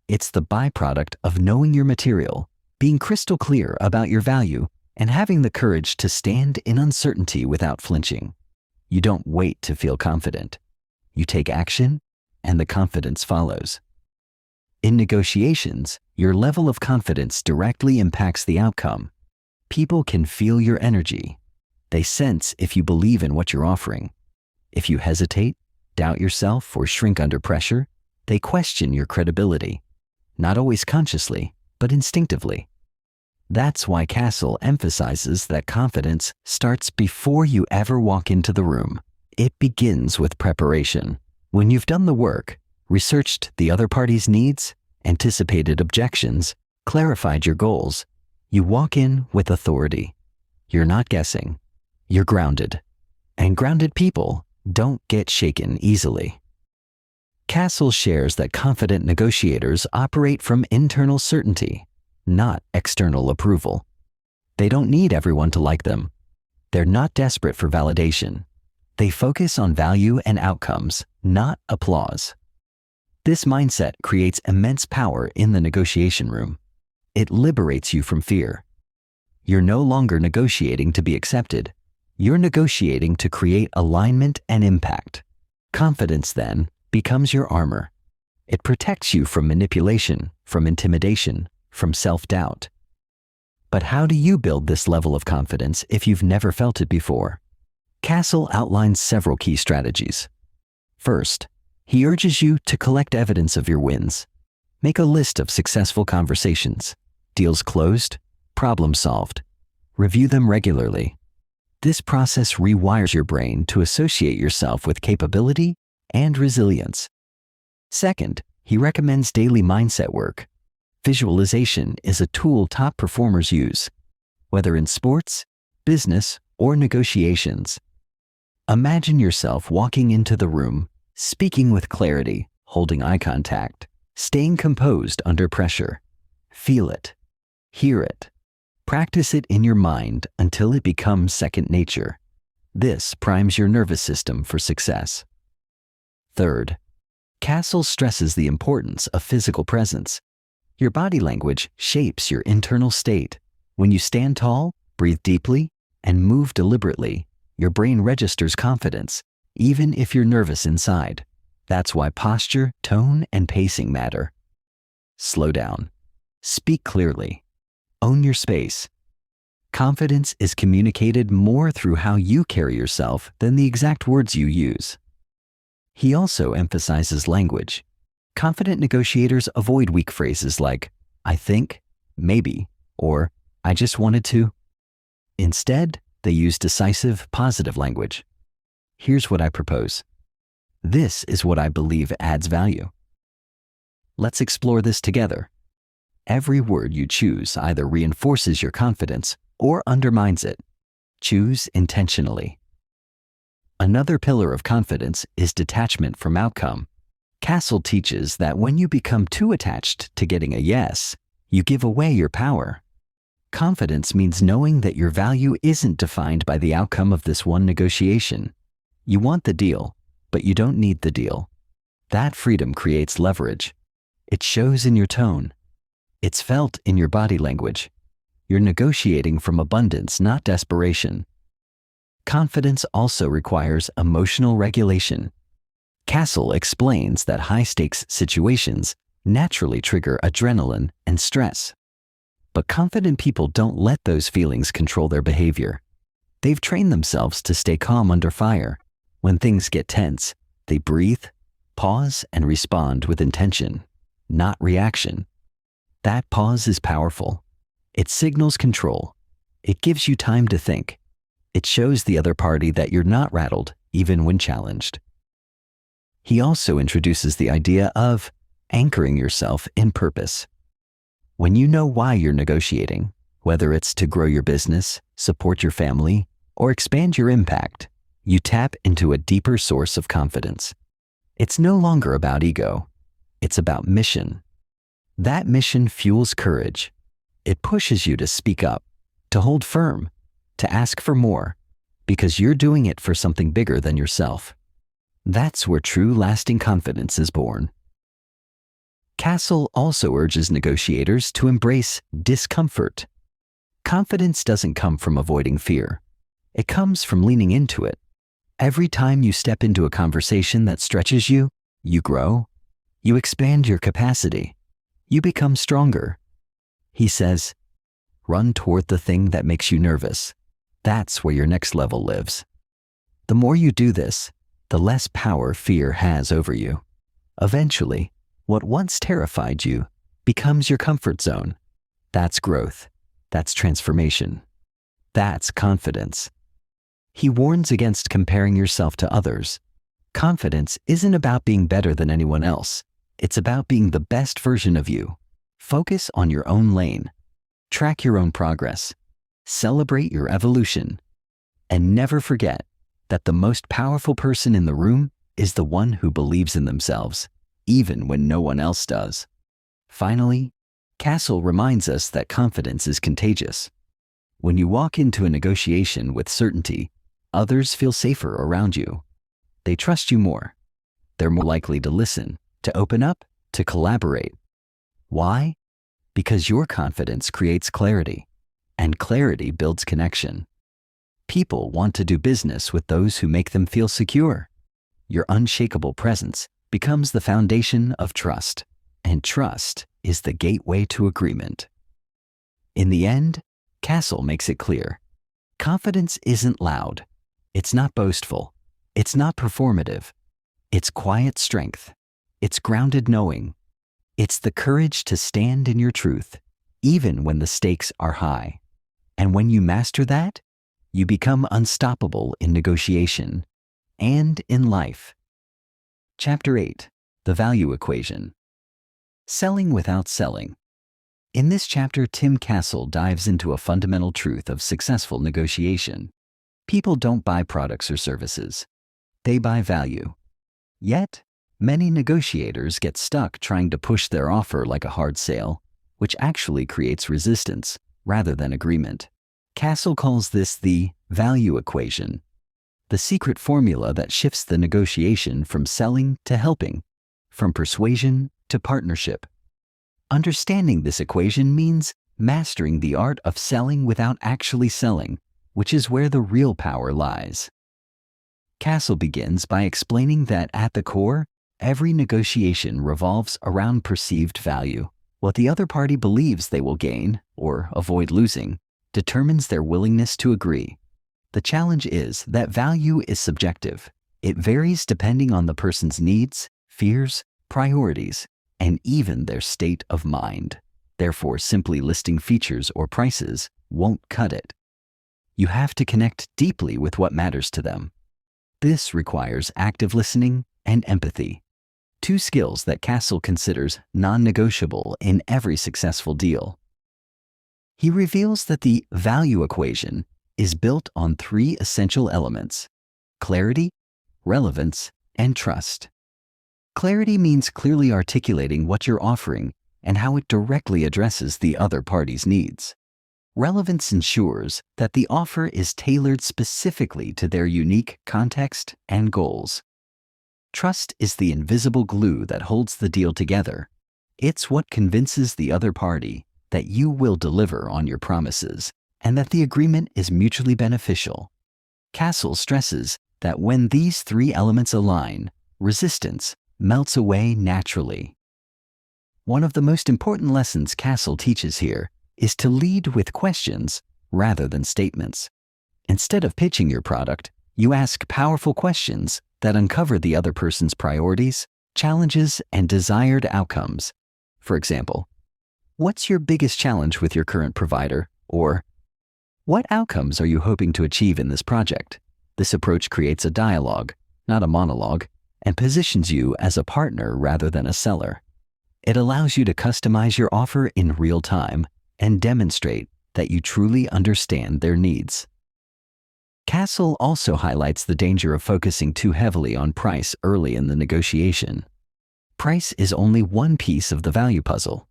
[SPEAKER 1] It's the byproduct of knowing your material, being crystal clear about your value, and having the courage to stand in uncertainty without flinching. You don't wait to feel confident. You take action, and the confidence follows. In negotiations, your level of confidence directly impacts the outcome. People can feel your energy. They sense if you believe in what you're offering. If you hesitate, doubt yourself, or shrink under pressure, they question your credibility. Not always consciously, but instinctively. That's why Castle emphasizes that confidence starts before you ever walk into the room. It begins with preparation. When you've done the work, researched the other party's needs, anticipated objections, clarified your goals, you walk in with authority. You're not guessing. You're grounded. And grounded people don't get shaken easily. Castle shares that confident negotiators operate from internal certainty, not external approval. They don't need everyone to like them. They're not desperate for validation. They focus on value and outcomes, not applause. This mindset creates immense power in the negotiation room. It liberates you from fear. You're no longer negotiating to be accepted. You're negotiating to create alignment and impact. Confidence, then, becomes your armor. It protects you from manipulation, from intimidation, from self-doubt. But how do you build this level of confidence if you've never felt it before? Castle outlines several key strategies. First, he urges you to collect evidence of your wins. Make a list of successful conversations, deals closed, problem solved. Review them regularly. This process rewires your brain to associate yourself with capability and resilience. Second, he recommends daily mindset work. Visualization is a tool top performers use, whether in sports, business, or negotiations. Imagine yourself walking into the room, speaking with clarity, holding eye contact, staying composed under pressure. Feel it. Hear it. Practice it in your mind until it becomes second nature. This primes your nervous system for success. Third, Castle stresses the importance of physical presence. Your body language shapes your internal state. When you stand tall, breathe deeply, and move deliberately, your brain registers confidence, even if you're nervous inside. That's why posture, tone, and pacing matter. Slow down. Speak clearly. Own your space. Confidence is communicated more through how you carry yourself than the exact words you use. He also emphasizes language. Confident negotiators avoid weak phrases like, "I think," "maybe," or "I just wanted to." Instead, they use decisive, positive language. Here's what I propose. This is what I believe adds value. Let's explore this together. Every word you choose either reinforces your confidence or undermines it. Choose intentionally. Another pillar of confidence is detachment from outcome. Castle teaches that when you become too attached to getting a yes, you give away your power. Confidence means knowing that your value isn't defined by the outcome of this one negotiation. You want the deal, but you don't need the deal. That freedom creates leverage. It shows in your tone. It's felt in your body language. You're negotiating from abundance, not desperation. Confidence also requires emotional regulation. Castle explains that high-stakes situations naturally trigger adrenaline and stress. But confident people don't let those feelings control their behavior. They've trained themselves to stay calm under fire. When things get tense, they breathe, pause, and respond with intention, not reaction. That pause is powerful. It signals control. It gives you time to think. It shows the other party that you're not rattled, even when challenged. He also introduces the idea of anchoring yourself in purpose. When you know why you're negotiating, whether it's to grow your business, support your family, or expand your impact, you tap into a deeper source of confidence. It's no longer about ego. It's about mission. That mission fuels courage. It pushes you to speak up, to hold firm, to ask for more, because you're doing it for something bigger than yourself. That's where true lasting confidence is born. Castle also urges negotiators to embrace discomfort. Confidence doesn't come from avoiding fear. It comes from leaning into it. Every time you step into a conversation that stretches you, you grow. You expand your capacity. You become stronger. He says, run toward the thing that makes you nervous. That's where your next level lives. The more you do this, the less power fear has over you. Eventually, what once terrified you becomes your comfort zone. That's growth. That's transformation. That's confidence. He warns against comparing yourself to others. Confidence isn't about being better than anyone else. It's about being the best version of you. Focus on your own lane. Track your own progress. Celebrate your evolution. And never forget that the most powerful person in the room is the one who believes in themselves, even when no one else does. Finally, Castle reminds us that confidence is contagious. When you walk into a negotiation with certainty, others feel safer around you. They trust you more. They're more likely to listen, to open up, to collaborate. Why? Because your confidence creates clarity, and clarity builds connection. People want to do business with those who make them feel secure. Your unshakable presence becomes the foundation of trust, and trust is the gateway to agreement. In the end, Castle makes it clear. Confidence isn't loud. It's not boastful. It's not performative. It's quiet strength. It's grounded knowing. It's the courage to stand in your truth, even when the stakes are high. And when you master that, you become unstoppable in negotiation and in life. Chapter 8. The Value Equation. Selling without selling. In this chapter, Tim Castle dives into a fundamental truth of successful negotiation. People don't buy products or services. They buy value. Yet, many negotiators get stuck trying to push their offer like a hard sale, which actually creates resistance rather than agreement. Castle calls this the value equation, the secret formula that shifts the negotiation from selling to helping, from persuasion to partnership. Understanding this equation means mastering the art of selling without actually selling, which is where the real power lies. Castle begins by explaining that at the core, every negotiation revolves around perceived value. What the other party believes they will gain, or avoid losing, determines their willingness to agree. The challenge is that value is subjective. It varies depending on the person's needs, fears, priorities, and even their state of mind. Therefore, simply listing features or prices won't cut it. You have to connect deeply with what matters to them. This requires active listening and empathy, two skills that Castle considers non-negotiable in every successful deal. He reveals that the value equation is built on three essential elements: clarity, relevance, and trust. Clarity means clearly articulating what you're offering and how it directly addresses the other party's needs. Relevance ensures that the offer is tailored specifically to their unique context and goals. Trust is the invisible glue that holds the deal together. It's what convinces the other party that you will deliver on your promises and that the agreement is mutually beneficial. Castle stresses that when these three elements align, resistance melts away naturally. One of the most important lessons Castle teaches here is to lead with questions rather than statements. Instead of pitching your product, you ask powerful questions that uncover the other person's priorities, challenges, and desired outcomes. For example, what's your biggest challenge with your current provider? Or, what outcomes are you hoping to achieve in this project? This approach creates a dialogue, not a monologue, and positions you as a partner rather than a seller. It allows you to customize your offer in real time and demonstrate that you truly understand their needs. Castle also highlights the danger of focusing too heavily on price early in the negotiation. Price is only one piece of the value puzzle.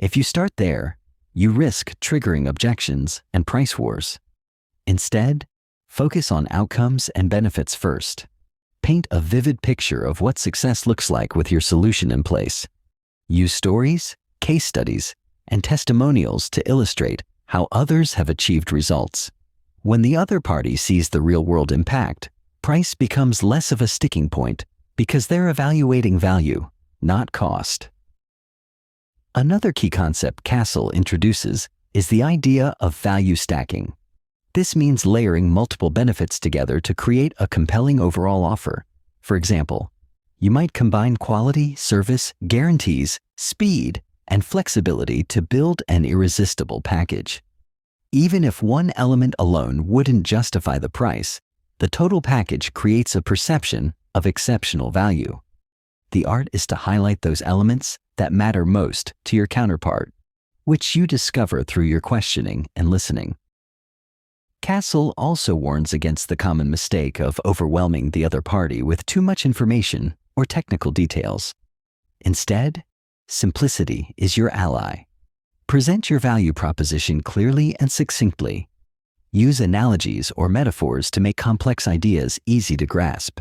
[SPEAKER 1] If you start there, you risk triggering objections and price wars. Instead, focus on outcomes and benefits first. Paint a vivid picture of what success looks like with your solution in place. Use stories, case studies, and testimonials to illustrate how others have achieved results. When the other party sees the real-world impact, price becomes less of a sticking point because they're evaluating value, not cost. Another key concept Castle introduces is the idea of value stacking. This means layering multiple benefits together to create a compelling overall offer. For example, you might combine quality, service, guarantees, speed, and flexibility to build an irresistible package. Even if one element alone wouldn't justify the price, the total package creates a perception of exceptional value. The art is to highlight those elements that matter most to your counterpart, which you discover through your questioning and listening. Castle also warns against the common mistake of overwhelming the other party with too much information or technical details. Instead, simplicity is your ally. Present your value proposition clearly and succinctly. Use analogies or metaphors to make complex ideas easy to grasp.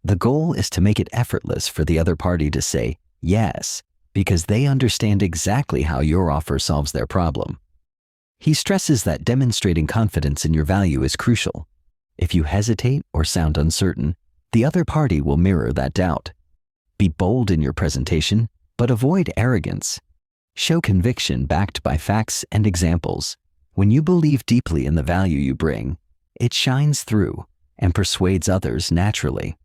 [SPEAKER 1] The goal is to make it effortless for the other party to say yes, because they understand exactly how your offer solves their problem. He stresses that demonstrating confidence in your value is crucial. If you hesitate or sound uncertain, the other party will mirror that doubt. Be bold in your presentation, but avoid arrogance. Show conviction backed by facts and examples. When you believe deeply in the value you bring, it shines through and persuades others naturally.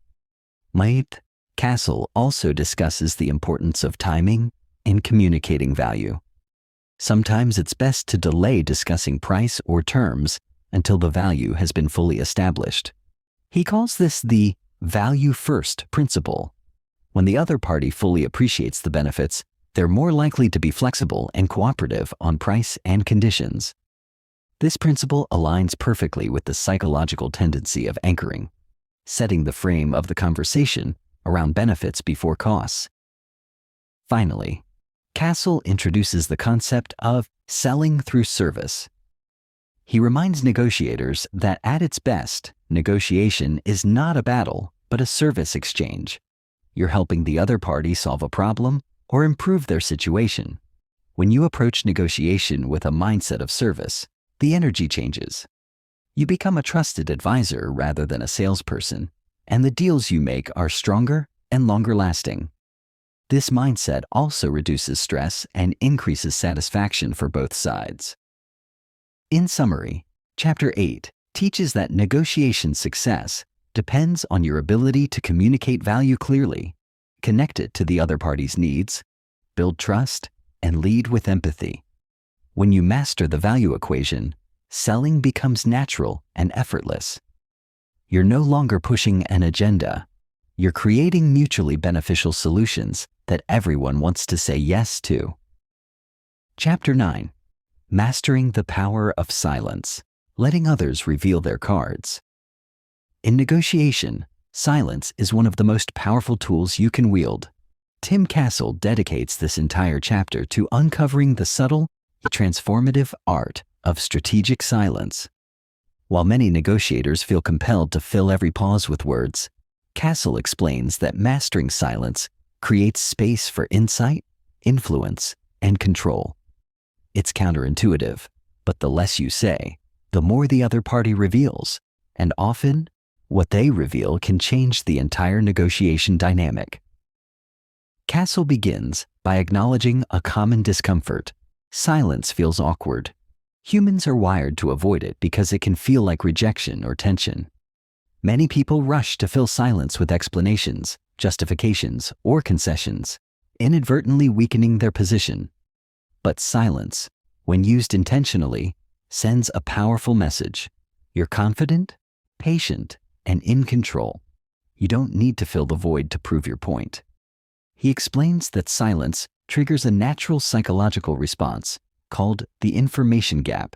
[SPEAKER 1] Castle also discusses the importance of timing in communicating value. Sometimes it's best to delay discussing price or terms until the value has been fully established. He calls this the value-first principle. When the other party fully appreciates the benefits, they're more likely to be flexible and cooperative on price and conditions. This principle aligns perfectly with the psychological tendency of anchoring, setting the frame of the conversation around benefits before costs. Finally, Castle introduces the concept of selling through service. He reminds negotiators that at its best, negotiation is not a battle, but a service exchange. You're helping the other party solve a problem or improve their situation. When you approach negotiation with a mindset of service, the energy changes. You become a trusted advisor rather than a salesperson, and the deals you make are stronger and longer lasting. This mindset also reduces stress and increases satisfaction for both sides. In summary, Chapter 8 teaches that negotiation success depends on your ability to communicate value clearly, connect it to the other party's needs, build trust, and lead with empathy. When you master the value equation, selling becomes natural and effortless. You're no longer pushing an agenda. You're creating mutually beneficial solutions that everyone wants to say yes to. Chapter 9. Mastering the power of silence, letting others reveal their cards. In negotiation, silence is one of the most powerful tools you can wield. Tim Castle dedicates this entire chapter to uncovering the subtle, transformative art of strategic silence. While many negotiators feel compelled to fill every pause with words, Castle explains that mastering silence creates space for insight, influence, and control. It's counterintuitive, but the less you say, the more the other party reveals, and often, what they reveal can change the entire negotiation dynamic. Castle begins by acknowledging a common discomfort. Silence feels awkward. Humans are wired to avoid it because it can feel like rejection or tension. Many people rush to fill silence with explanations, justifications, or concessions, inadvertently weakening their position. But silence, when used intentionally, sends a powerful message. You're confident, patient, and in control. You don't need to fill the void to prove your point. He explains that silence triggers a natural psychological response called the information gap.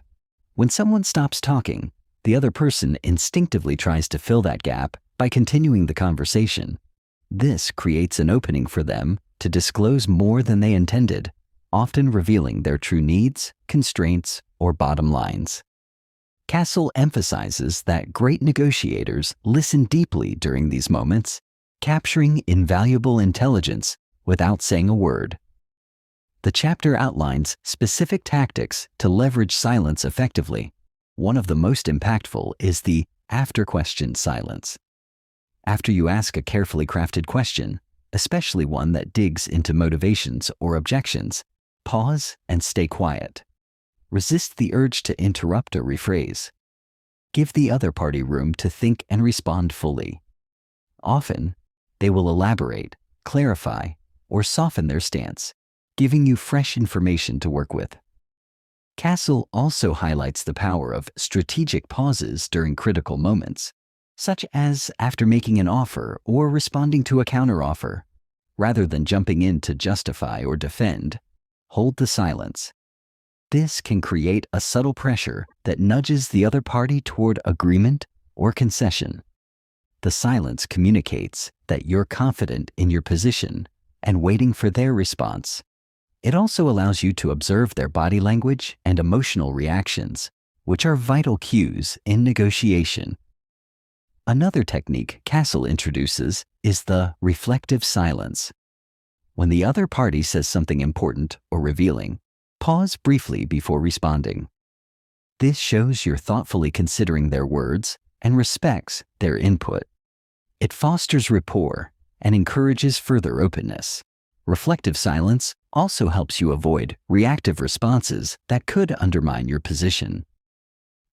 [SPEAKER 1] When someone stops talking, the other person instinctively tries to fill that gap by continuing the conversation. This creates an opening for them to disclose more than they intended, often revealing their true needs, constraints, or bottom lines. Castle emphasizes that great negotiators listen deeply during these moments, capturing invaluable intelligence without saying a word. The chapter outlines specific tactics to leverage silence effectively. One of the most impactful is the after-question silence. After you ask a carefully crafted question, especially one that digs into motivations or objections, pause and stay quiet. Resist the urge to interrupt or rephrase. Give the other party room to think and respond fully. Often, they will elaborate, clarify, or soften their stance, giving you fresh information to work with. Castle also highlights the power of strategic pauses during critical moments, such as after making an offer or responding to a counteroffer. Rather than jumping in to justify or defend, hold the silence. This can create a subtle pressure that nudges the other party toward agreement or concession. The silence communicates that you're confident in your position and waiting for their response. It also allows you to observe their body language and emotional reactions, which are vital cues in negotiation. Another technique Castle introduces is the reflective silence. When the other party says something important or revealing, pause briefly before responding. This shows you're thoughtfully considering their words and respects their input. It fosters rapport and encourages further openness. Reflective silence also helps you avoid reactive responses that could undermine your position.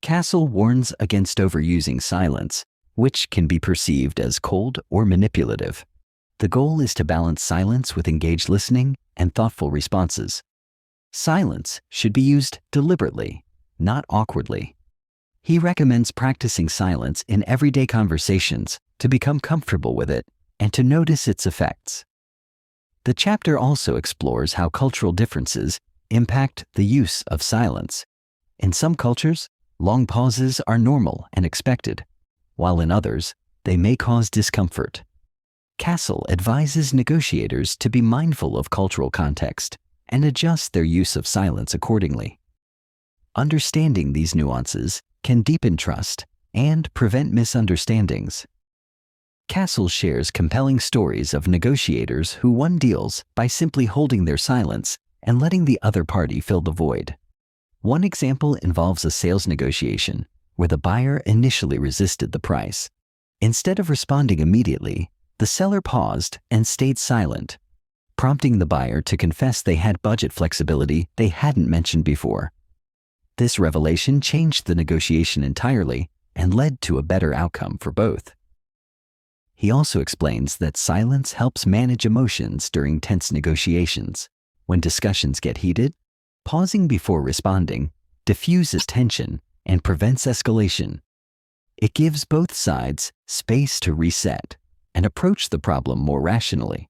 [SPEAKER 1] Castle warns against overusing silence, which can be perceived as cold or manipulative. The goal is to balance silence with engaged listening and thoughtful responses. Silence should be used deliberately, not awkwardly. He recommends practicing silence in everyday conversations to become comfortable with it and to notice its effects. The chapter also explores how cultural differences impact the use of silence. In some cultures, long pauses are normal and expected, while in others, they may cause discomfort. Castle advises negotiators to be mindful of cultural context and adjust their use of silence accordingly. Understanding these nuances can deepen trust and prevent misunderstandings. Castle shares compelling stories of negotiators who won deals by simply holding their silence and letting the other party fill the void. One example involves a sales negotiation where the buyer initially resisted the price. Instead of responding immediately, the seller paused and stayed silent, prompting the buyer to confess they had budget flexibility they hadn't mentioned before. This revelation changed the negotiation entirely and led to a better outcome for both. He also explains that silence helps manage emotions during tense negotiations. When discussions get heated, pausing before responding diffuses tension and prevents escalation. It gives both sides space to reset and approach the problem more rationally.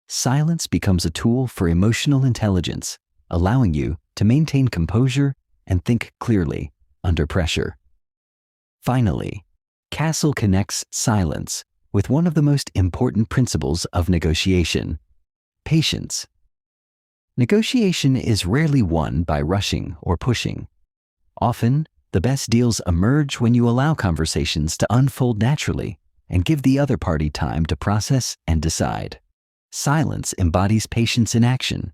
[SPEAKER 1] Silence becomes a tool for emotional intelligence, allowing you to maintain composure and think clearly under pressure. Finally, Castle connects silence with one of the most important principles of negotiation: patience. Negotiation is rarely won by rushing or pushing. Often, the best deals emerge when you allow conversations to unfold naturally and give the other party time to process and decide. Silence embodies patience in action.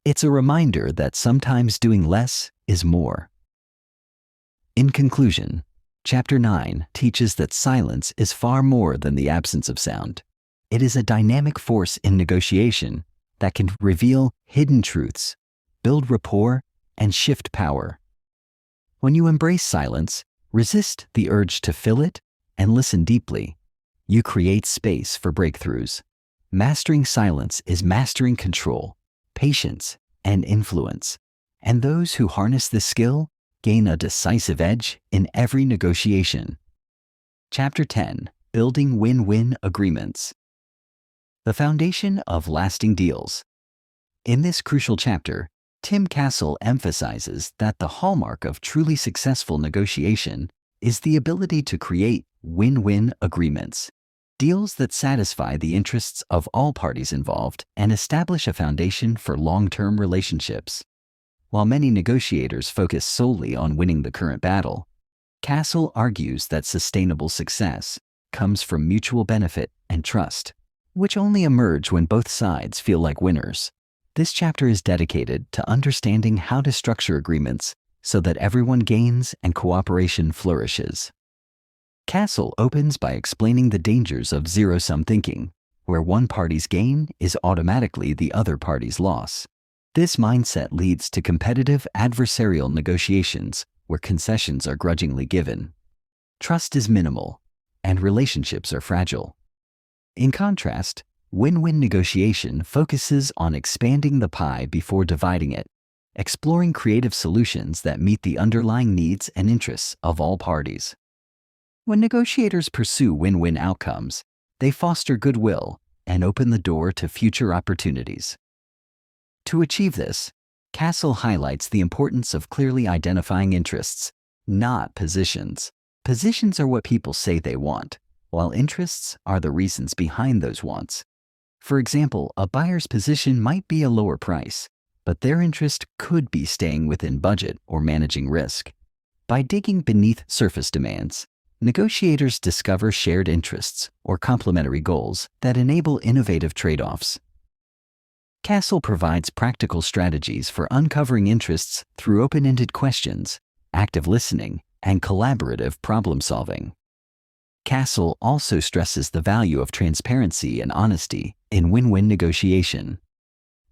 [SPEAKER 1] It's a reminder that sometimes doing less is more. In conclusion, Chapter 9 teaches that silence is far more than the absence of sound. It is a dynamic force in negotiation that can reveal hidden truths, build rapport, and shift power. When you embrace silence, resist the urge to fill it, and listen deeply, you create space for breakthroughs. Mastering silence is mastering control, patience, and influence. And those who harness this skill gain a decisive edge in every negotiation. Chapter 10: Building Win-Win Agreements. The foundation of lasting deals. In this crucial chapter, Tim Castle emphasizes that the hallmark of truly successful negotiation is the ability to create win-win agreements. deals that satisfy the interests of all parties involved and establish a foundation for long-term relationships. While many negotiators focus solely on winning the current battle, Castle argues that sustainable success comes from mutual benefit and trust, which only emerge when both sides feel like winners. This chapter is dedicated to understanding how to structure agreements so that everyone gains and cooperation flourishes. Castle opens by explaining the dangers of zero-sum thinking, where one party's gain is automatically the other party's loss. This mindset leads to competitive adversarial negotiations where concessions are grudgingly given. Trust is minimal, and relationships are fragile. In contrast, win-win negotiation focuses on expanding the pie before dividing it, exploring creative solutions that meet the underlying needs and interests of all parties. When negotiators pursue win-win outcomes, they foster goodwill and open the door to future opportunities. To achieve this, Castle highlights the importance of clearly identifying interests, not positions. Positions are what people say they want, while interests are the reasons behind those wants. For example, a buyer's position might be a lower price, but their interest could be staying within budget or managing risk. By digging beneath surface demands, negotiators discover shared interests or complementary goals that enable innovative trade-offs. Castle provides practical strategies for uncovering interests through open-ended questions, active listening, and collaborative problem-solving. Castle also stresses the value of transparency and honesty in win-win negotiation.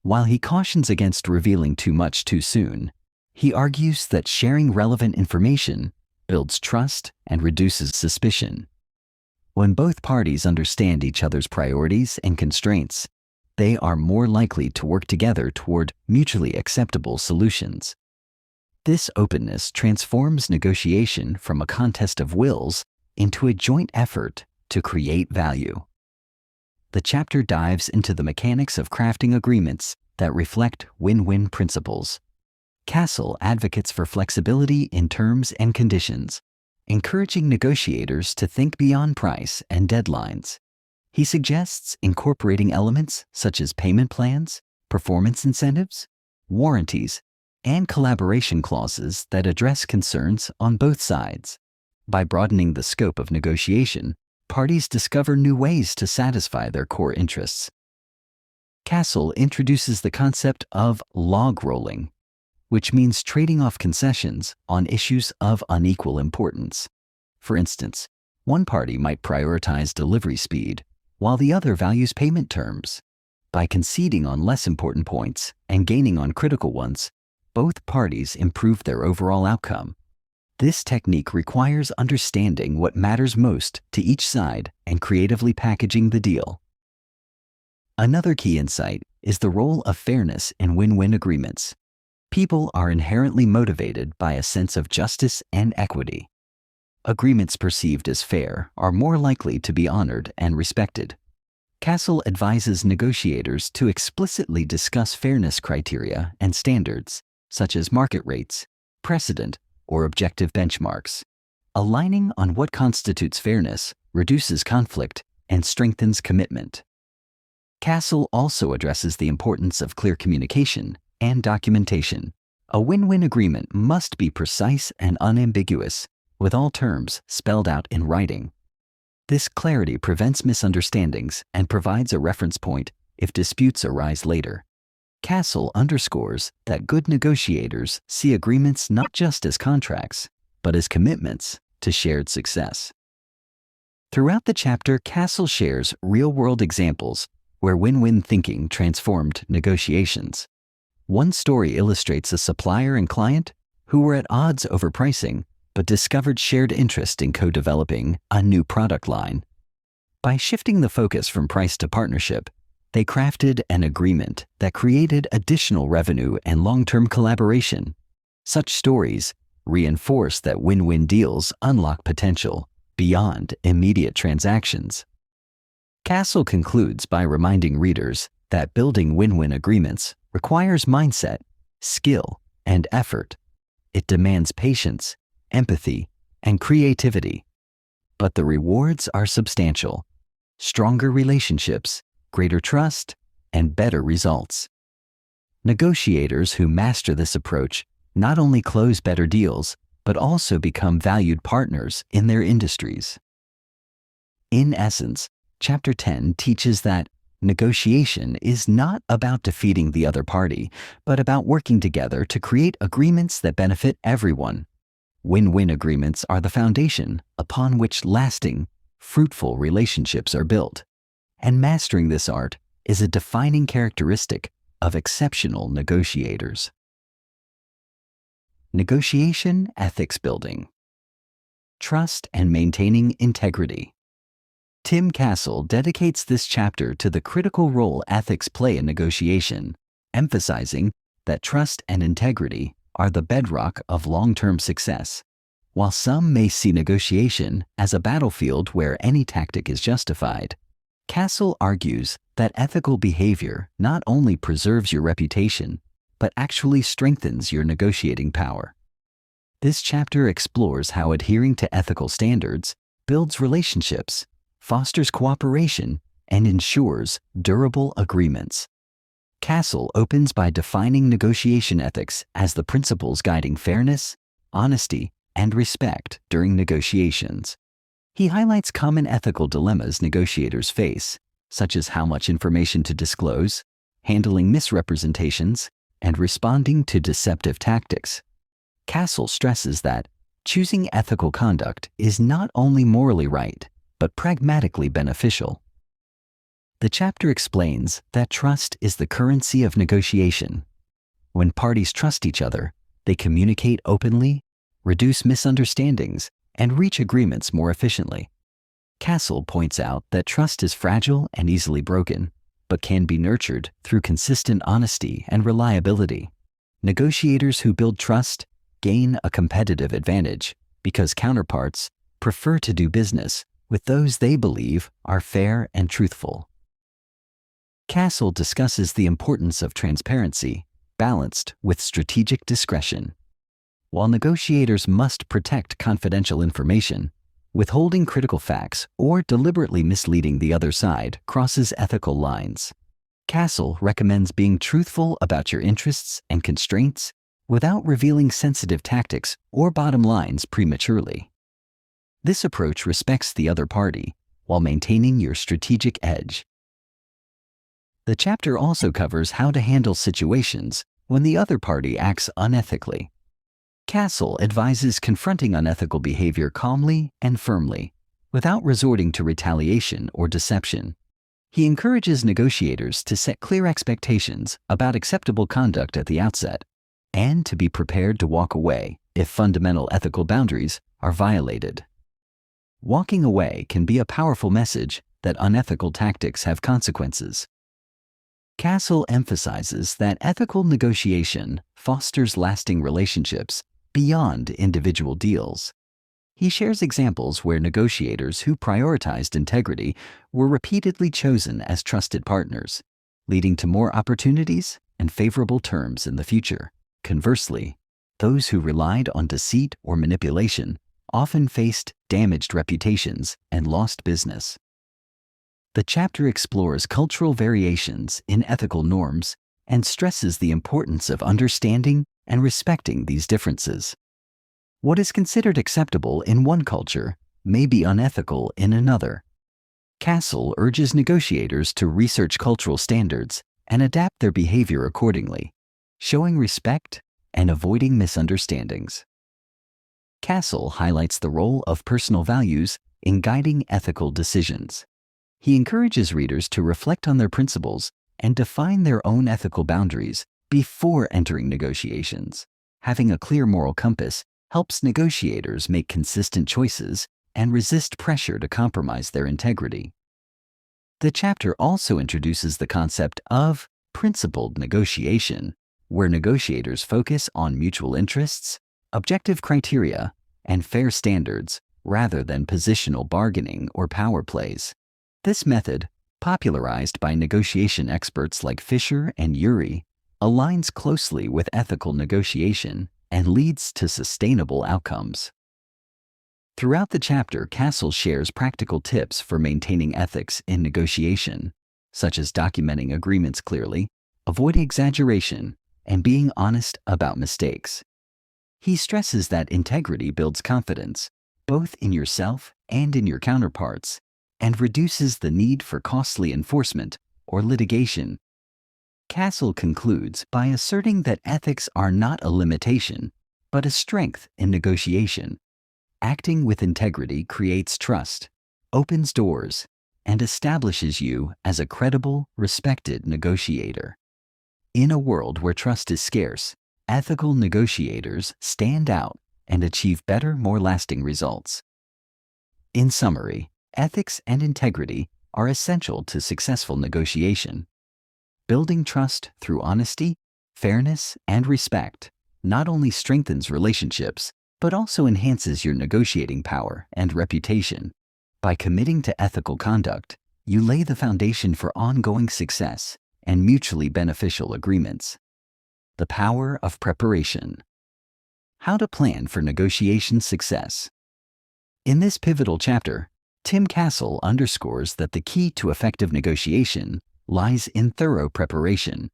[SPEAKER 1] While he cautions against revealing too much too soon, he argues that sharing relevant information builds trust and reduces suspicion. When both parties understand each other's priorities and constraints, they are more likely to work together toward mutually acceptable solutions. This openness transforms negotiation from a contest of wills into a joint effort to create value. The chapter dives into the mechanics of crafting agreements that reflect win-win principles. Castle advocates for flexibility in terms and conditions, encouraging negotiators to think beyond price and deadlines. He suggests incorporating elements such as payment plans, performance incentives, warranties, and collaboration clauses that address concerns on both sides. By broadening the scope of negotiation, parties discover new ways to satisfy their core interests. Castle introduces the concept of log rolling, which means trading off concessions on issues of unequal importance. For instance, one party might prioritize delivery speed, while the other values payment terms. By conceding on less important points and gaining on critical ones, both parties improve their overall outcome. This technique requires understanding what matters most to each side and creatively packaging the deal. Another key insight is the role of fairness in win-win agreements. People are inherently motivated by a sense of justice and equity. Agreements perceived as fair are more likely to be honored and respected. Castle advises negotiators to explicitly discuss fairness criteria and standards, such as market rates, precedent, or objective benchmarks. Aligning on what constitutes fairness reduces conflict and strengthens commitment. Castle also addresses the importance of clear communication and documentation. A win-win agreement must be precise and unambiguous, with all terms spelled out in writing. This clarity prevents misunderstandings and provides a reference point if disputes arise later. Castle underscores that good negotiators see agreements not just as contracts, but as commitments to shared success. Throughout the chapter, Castle shares real-world examples where win-win thinking transformed negotiations. One story illustrates a supplier and client who were at odds over pricing, but discovered shared interest in co-developing a new product line. By shifting the focus from price to partnership, they crafted an agreement that created additional revenue and long-term collaboration. Such stories reinforce that win-win deals unlock potential beyond immediate transactions. Castle concludes by reminding readers that building win-win agreements requires mindset, skill, and effort. It demands patience, empathy, and creativity. But the rewards are substantial. stronger relationships, greater trust, and better results. Negotiators who master this approach not only close better deals, but also become valued partners in their industries. In essence, Chapter 10 teaches that negotiation is not about defeating the other party, but about working together to create agreements that benefit everyone. Win-win agreements are the foundation upon which lasting, fruitful relationships are built, and mastering this art is a defining characteristic of exceptional negotiators. Negotiation ethics building. Trust and maintaining integrity. Tim Castle dedicates this chapter to the critical role ethics play in negotiation, emphasizing that trust and integrity are the bedrock of long-term success. While some may see negotiation as a battlefield where any tactic is justified, Castle argues that ethical behavior not only preserves your reputation, but actually strengthens your negotiating power. This chapter explores how adhering to ethical standards builds relationships, fosters cooperation, and ensures durable agreements. Castle opens by defining negotiation ethics as the principles guiding fairness, honesty, and respect during negotiations. He highlights common ethical dilemmas negotiators face, such as how much information to disclose, handling misrepresentations, and responding to deceptive tactics. Castle stresses that choosing ethical conduct is not only morally right, but pragmatically beneficial. The chapter explains that trust is the currency of negotiation. When parties trust each other, they communicate openly, reduce misunderstandings, and reach agreements more efficiently. Castle points out that trust is fragile and easily broken, but can be nurtured through consistent honesty and reliability. Negotiators who build trust gain a competitive advantage because counterparts prefer to do business with those they believe are fair and truthful. Castle discusses the importance of transparency, balanced with strategic discretion. While negotiators must protect confidential information, withholding critical facts or deliberately misleading the other side crosses ethical lines. Castle recommends being truthful about your interests and constraints without revealing sensitive tactics or bottom lines prematurely. This approach respects the other party while maintaining your strategic edge. The chapter also covers how to handle situations when the other party acts unethically. Castle advises confronting unethical behavior calmly and firmly, without resorting to retaliation or deception. He encourages negotiators to set clear expectations about acceptable conduct at the outset, and to be prepared to walk away if fundamental ethical boundaries are violated. Walking away can be a powerful message that unethical tactics have consequences. Castle emphasizes that ethical negotiation fosters lasting relationships beyond individual deals. He shares examples where negotiators who prioritized integrity were repeatedly chosen as trusted partners, leading to more opportunities and favorable terms in the future. Conversely, those who relied on deceit or manipulation often faced damaged reputations and lost business. The chapter explores cultural variations in ethical norms and stresses the importance of understanding and respecting these differences. What is considered acceptable in one culture may be unethical in another. Castle urges negotiators to research cultural standards and adapt their behavior accordingly, showing respect and avoiding misunderstandings. Castle highlights the role of personal values in guiding ethical decisions. He encourages readers to reflect on their principles and define their own ethical boundaries before entering negotiations. Having a clear moral compass helps negotiators make consistent choices and resist pressure to compromise their integrity. The chapter also introduces the concept of principled negotiation, where negotiators focus on mutual interests, objective criteria, and fair standards rather than positional bargaining or power plays. This method, popularized by negotiation experts like Fisher and Urey, aligns closely with ethical negotiation and leads to sustainable outcomes. Throughout the chapter, Castle shares practical tips for maintaining ethics in negotiation, such as documenting agreements clearly, avoiding exaggeration, and being honest about mistakes. He stresses that integrity builds confidence, both in yourself and in your counterparts, and reduces the need for costly enforcement or litigation. Castle concludes by asserting that ethics are not a limitation, but a strength in negotiation. Acting with integrity creates trust, opens doors, and establishes you as a credible, respected negotiator. In a world where trust is scarce, ethical negotiators stand out and achieve better, more lasting results. In summary, ethics and integrity are essential to successful negotiation. Building trust through honesty, fairness, and respect not only strengthens relationships, but also enhances your negotiating power and reputation. By committing to ethical conduct, you lay the foundation for ongoing success and mutually beneficial agreements. The power of preparation. How to plan for negotiation success. In this pivotal chapter, Tim Castle underscores that the key to effective negotiation lies in thorough preparation.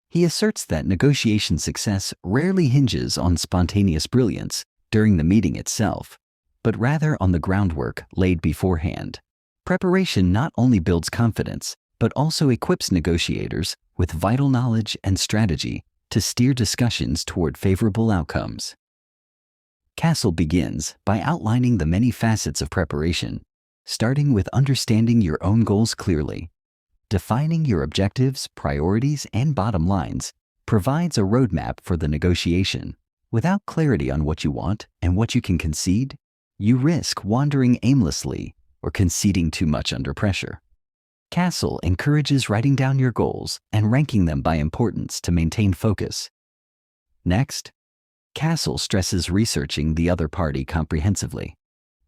[SPEAKER 1] He asserts that negotiation success rarely hinges on spontaneous brilliance during the meeting itself, but rather on the groundwork laid beforehand. Preparation not only builds confidence, but also equips negotiators with vital knowledge and strategy to steer discussions toward favorable outcomes. Castle begins by outlining the many facets of preparation, starting with understanding your own goals clearly. Defining your objectives, priorities, and bottom lines provides a roadmap for the negotiation. Without clarity on what you want and what you can concede, you risk wandering aimlessly or conceding too much under pressure. Castle encourages writing down your goals and ranking them by importance to maintain focus. Next, Castle stresses researching the other party comprehensively.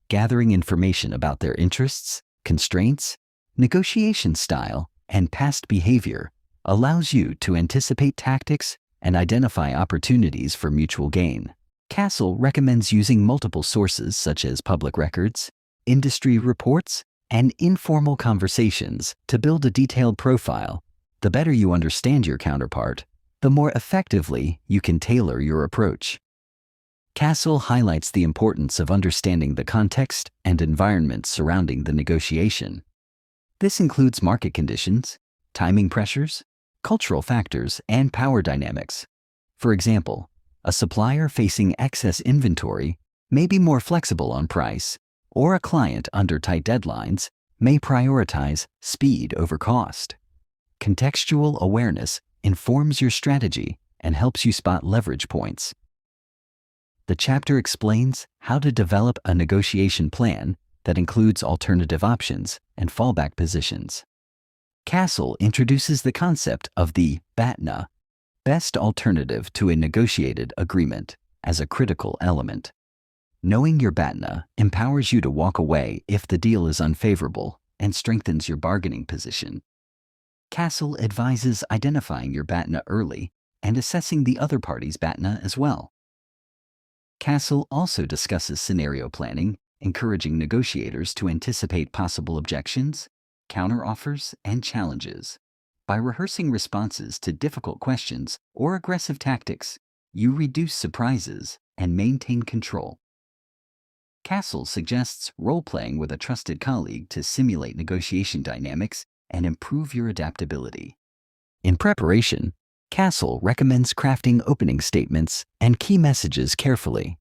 [SPEAKER 1] Gathering information about their interests, constraints, negotiation style, and past behavior allows you to anticipate tactics and identify opportunities for mutual gain. Castle recommends using multiple sources such as public records, industry reports, and informal conversations to build a detailed profile. The better you understand your counterpart, the more effectively you can tailor your approach. Castle highlights the importance of understanding the context and environment surrounding the negotiation. This includes market conditions, timing pressures, cultural factors, and power dynamics. For example, a supplier facing excess inventory may be more flexible on price, or a client under tight deadlines may prioritize speed over cost. Contextual awareness informs your strategy and helps you spot leverage points. The chapter explains how to develop a negotiation plan that includes alternative options and fallback positions. Castle introduces the concept of the BATNA, best alternative to a negotiated agreement, as a critical element. Knowing your BATNA empowers you to walk away if the deal is unfavorable and strengthens your bargaining position. Castle advises identifying your BATNA early and assessing the other party's BATNA as well. Castle also discusses scenario planning, encouraging negotiators to anticipate possible objections, counteroffers, and challenges. By rehearsing responses to difficult questions or aggressive tactics, you reduce surprises and maintain control. Castle suggests role-playing with a trusted colleague to simulate negotiation dynamics and improve your adaptability. In preparation, Castle recommends crafting opening statements and key messages carefully.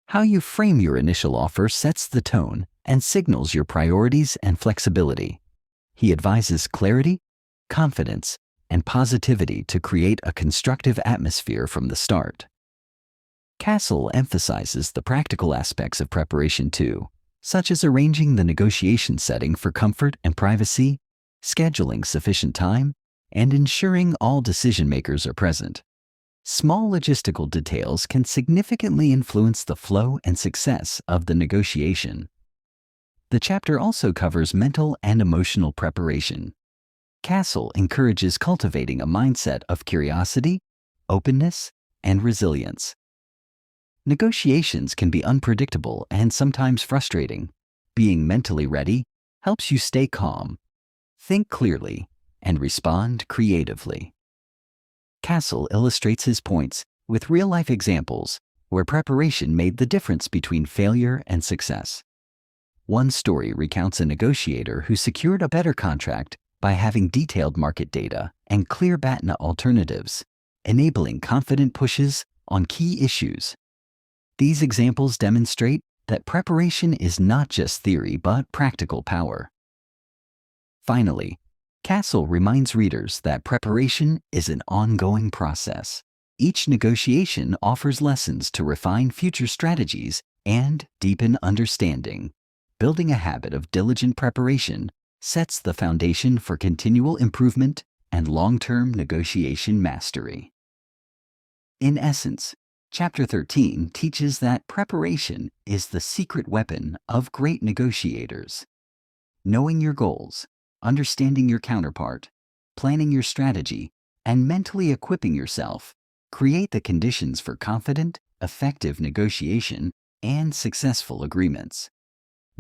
[SPEAKER 1] How you frame your initial offer sets the tone and signals your priorities and flexibility. He advises clarity, confidence, and positivity to create a constructive atmosphere from the start. Castle emphasizes the practical aspects of preparation too, such as arranging the negotiation setting for comfort and privacy, scheduling sufficient time, and ensuring all decision makers are present. Small logistical details can significantly influence the flow and success of the negotiation. The chapter also covers mental and emotional preparation. Castle encourages cultivating a mindset of curiosity, openness, and resilience. Negotiations can be unpredictable and sometimes frustrating. Being mentally ready helps you stay calm, think clearly, and respond creatively. Castle illustrates his points with real-life examples where preparation made the difference between failure and success. One story recounts a negotiator who secured a better contract by having detailed market data and clear BATNA alternatives, enabling confident pushes on key issues. These examples demonstrate that preparation is not just theory but practical power. Finally, Castle reminds readers that preparation is an ongoing process. Each negotiation offers lessons to refine future strategies and deepen understanding. Building a habit of diligent preparation sets the foundation for continual improvement and long-term negotiation mastery. In essence, Chapter 13 teaches that preparation is the secret weapon of great negotiators. Knowing your goals, understanding your counterpart, planning your strategy, and mentally equipping yourself create the conditions for confident, effective negotiation and successful agreements.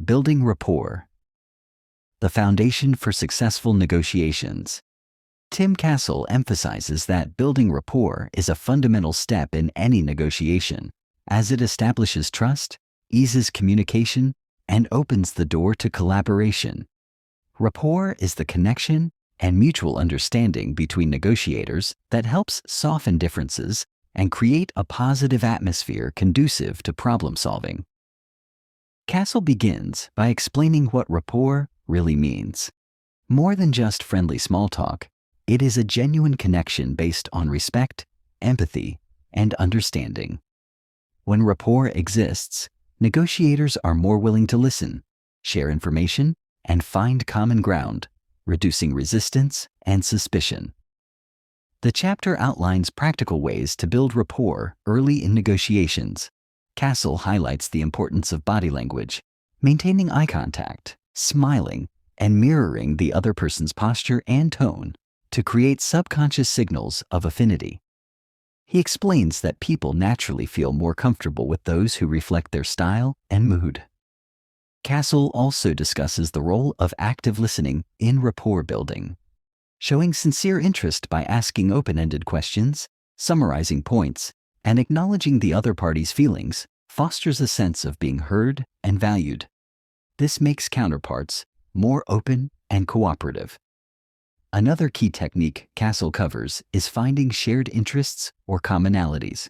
[SPEAKER 1] Building rapport. The foundation for successful negotiations. Tim Castle emphasizes that building rapport is a fundamental step in any negotiation, as it establishes trust, eases communication, and opens the door to collaboration. Rapport is the connection and mutual understanding between negotiators that helps soften differences and create a positive atmosphere conducive to problem solving. Castle begins by explaining what rapport really means. More than just friendly small talk, it is a genuine connection based on respect, empathy, and understanding. When rapport exists, negotiators are more willing to listen, share information, and find common ground, reducing resistance and suspicion. The chapter outlines practical ways to build rapport early in negotiations. Castle highlights the importance of body language, maintaining eye contact, smiling, and mirroring the other person's posture and tone to create subconscious signals of affinity. He explains that people naturally feel more comfortable with those who reflect their style and mood. Castle also discusses the role of active listening in rapport building. Showing sincere interest by asking open-ended questions, summarizing points, and acknowledging the other party's feelings fosters a sense of being heard and valued. This makes counterparts more open and cooperative. Another key technique Castle covers is finding shared interests or commonalities.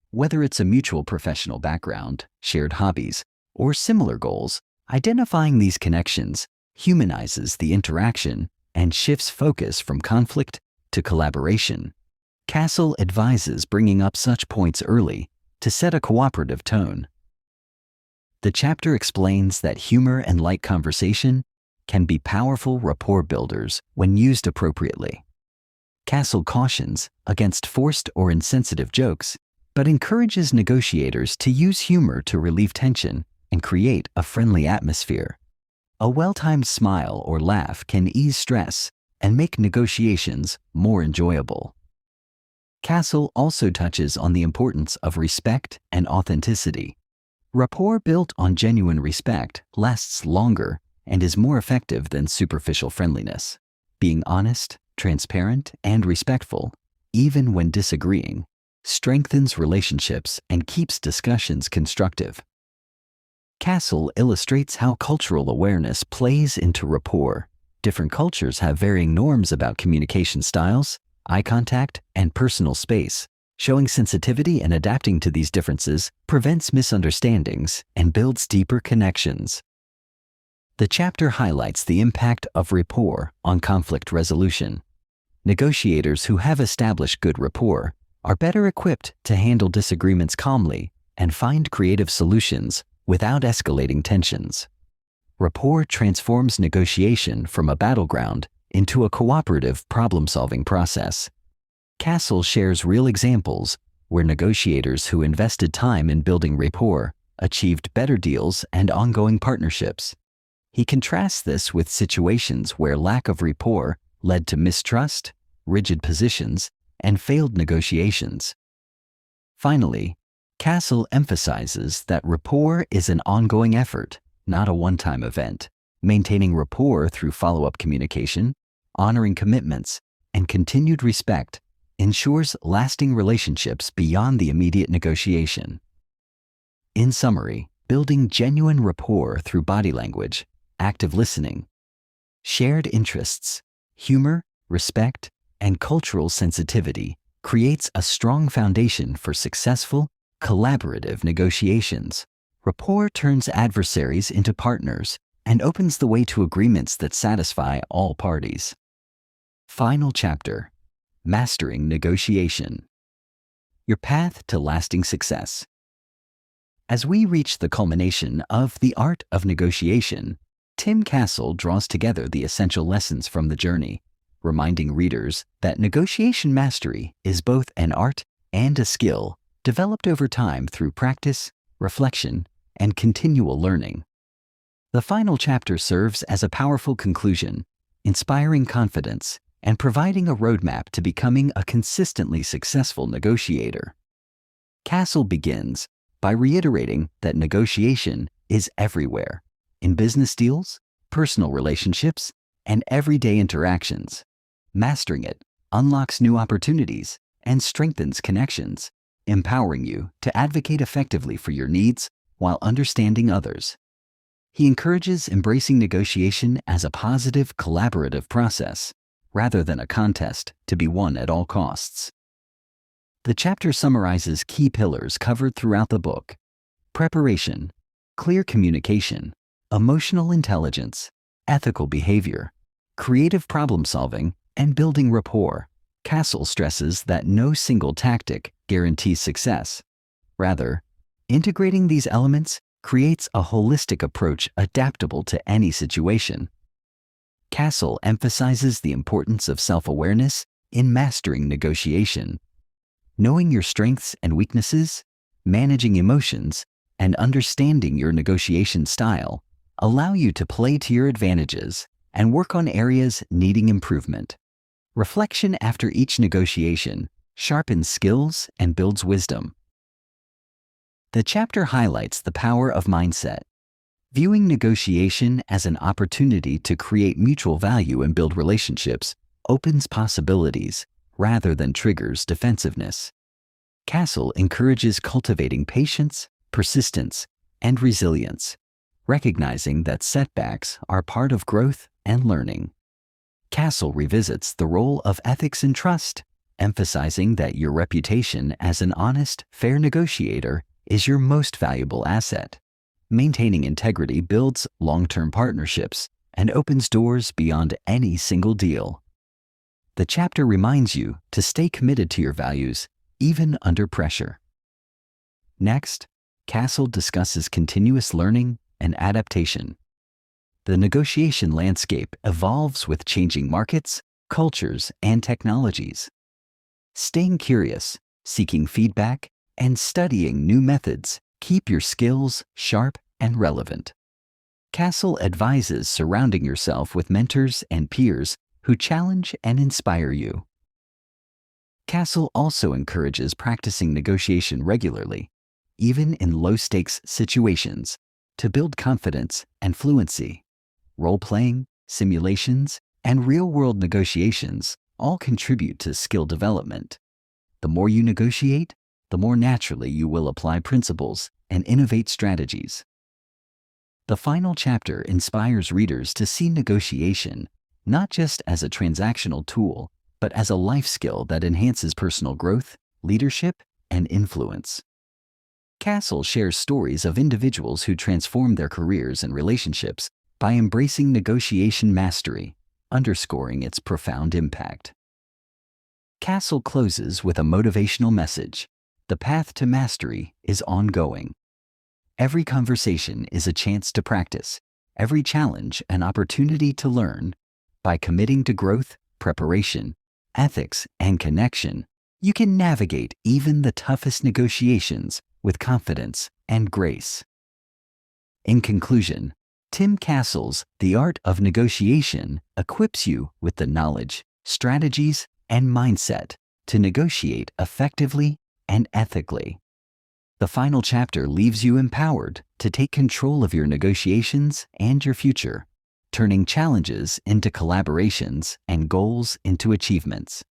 [SPEAKER 1] Whether it's a mutual professional background, shared hobbies, or similar goals, identifying these connections humanizes the interaction and shifts focus from conflict to collaboration. Castle advises bringing up such points early to set a cooperative tone. The chapter explains that humor and light conversation can be powerful rapport builders when used appropriately. Castle cautions against forced or insensitive jokes, but encourages negotiators to use humor to relieve tension and create a friendly atmosphere. A well-timed smile or laugh can ease stress and make negotiations more enjoyable. Castle also touches on the importance of respect and authenticity. Rapport built on genuine respect lasts longer and is more effective than superficial friendliness. Being honest, transparent, and respectful, even when disagreeing, strengthens relationships and keeps discussions constructive. Castle illustrates how cultural awareness plays into rapport. Different cultures have varying norms about communication styles, eye contact, and personal space. Showing sensitivity and adapting to these differences prevents misunderstandings and builds deeper connections. The chapter highlights the impact of rapport on conflict resolution. Negotiators who have established good rapport are better equipped to handle disagreements calmly and find creative solutions without escalating tensions. Rapport transforms negotiation from a battleground into a cooperative problem-solving process. Castle shares real examples where negotiators who invested time in building rapport achieved better deals and ongoing partnerships. He contrasts this with situations where lack of rapport led to mistrust, rigid positions, and failed negotiations. Finally, Castle emphasizes that rapport is an ongoing effort, not a one-time event. Maintaining rapport through follow-up communication, honoring commitments, and continued respect ensures lasting relationships beyond the immediate negotiation. In summary, building genuine rapport through body language, active listening, shared interests, humor, respect, and cultural sensitivity creates a strong foundation for successful, collaborative negotiations. Rapport turns adversaries into partners and opens the way to agreements that satisfy all parties. Final chapter: Mastering Negotiation. Your path to lasting success. As we reach the culmination of The Art of Negotiation, Tim Castle draws together the essential lessons from the journey, reminding readers that negotiation mastery is both an art and a skill developed over time through practice, reflection, and continual learning. The final chapter serves as a powerful conclusion, inspiring confidence and providing a roadmap to becoming a consistently successful negotiator. Castle begins by reiterating that negotiation is everywhere, in business deals, personal relationships, and everyday interactions. Mastering it unlocks new opportunities and strengthens connections, empowering you to advocate effectively for your needs while understanding others. He encourages embracing negotiation as a positive, collaborative process, rather than a contest to be won at all costs. The chapter summarizes key pillars covered throughout the book: preparation, clear communication, emotional intelligence, ethical behavior, creative problem-solving, and building rapport. Castle stresses that no single tactic guarantees success. Rather, integrating these elements creates a holistic approach adaptable to any situation. Castle emphasizes the importance of self-awareness in mastering negotiation. Knowing your strengths and weaknesses, managing emotions, and understanding your negotiation style allow you to play to your advantages and work on areas needing improvement. Reflection after each negotiation sharpens skills and builds wisdom. The chapter highlights the power of mindset. Viewing negotiation as an opportunity to create mutual value and build relationships opens possibilities rather than triggers defensiveness. Castle encourages cultivating patience, persistence, and resilience, recognizing that setbacks are part of growth and learning. Castle revisits the role of ethics and trust, emphasizing that your reputation as an honest, fair negotiator is your most valuable asset. Maintaining integrity builds long-term partnerships and opens doors beyond any single deal. The chapter reminds you to stay committed to your values, even under pressure. Next, Castle discusses continuous learning and adaptation. The negotiation landscape evolves with changing markets, cultures, and technologies. Staying curious, seeking feedback, and studying new methods keep your skills sharp and relevant. Castle advises surrounding yourself with mentors and peers who challenge and inspire you. Castle also encourages practicing negotiation regularly, even in low-stakes situations, to build confidence and fluency. Role-playing, simulations, and real-world negotiations all contribute to skill development. The more you negotiate, the more naturally you will apply principles and innovate strategies. The final chapter inspires readers to see negotiation not just as a transactional tool, but as a life skill that enhances personal growth, leadership, and influence. Castle shares stories of individuals who transformed their careers and relationships by embracing negotiation mastery, underscoring its profound impact. Castle closes with a motivational message: the path to mastery is ongoing. Every conversation is a chance to practice, every challenge an opportunity to learn. By committing to growth, preparation, ethics, and connection, you can navigate even the toughest negotiations with confidence and grace. In conclusion, Tim Castle's The Art of Negotiation equips you with the knowledge, strategies, and mindset to negotiate effectively and ethically. The final chapter leaves you empowered to take control of your negotiations and your future, turning challenges into collaborations and goals into achievements.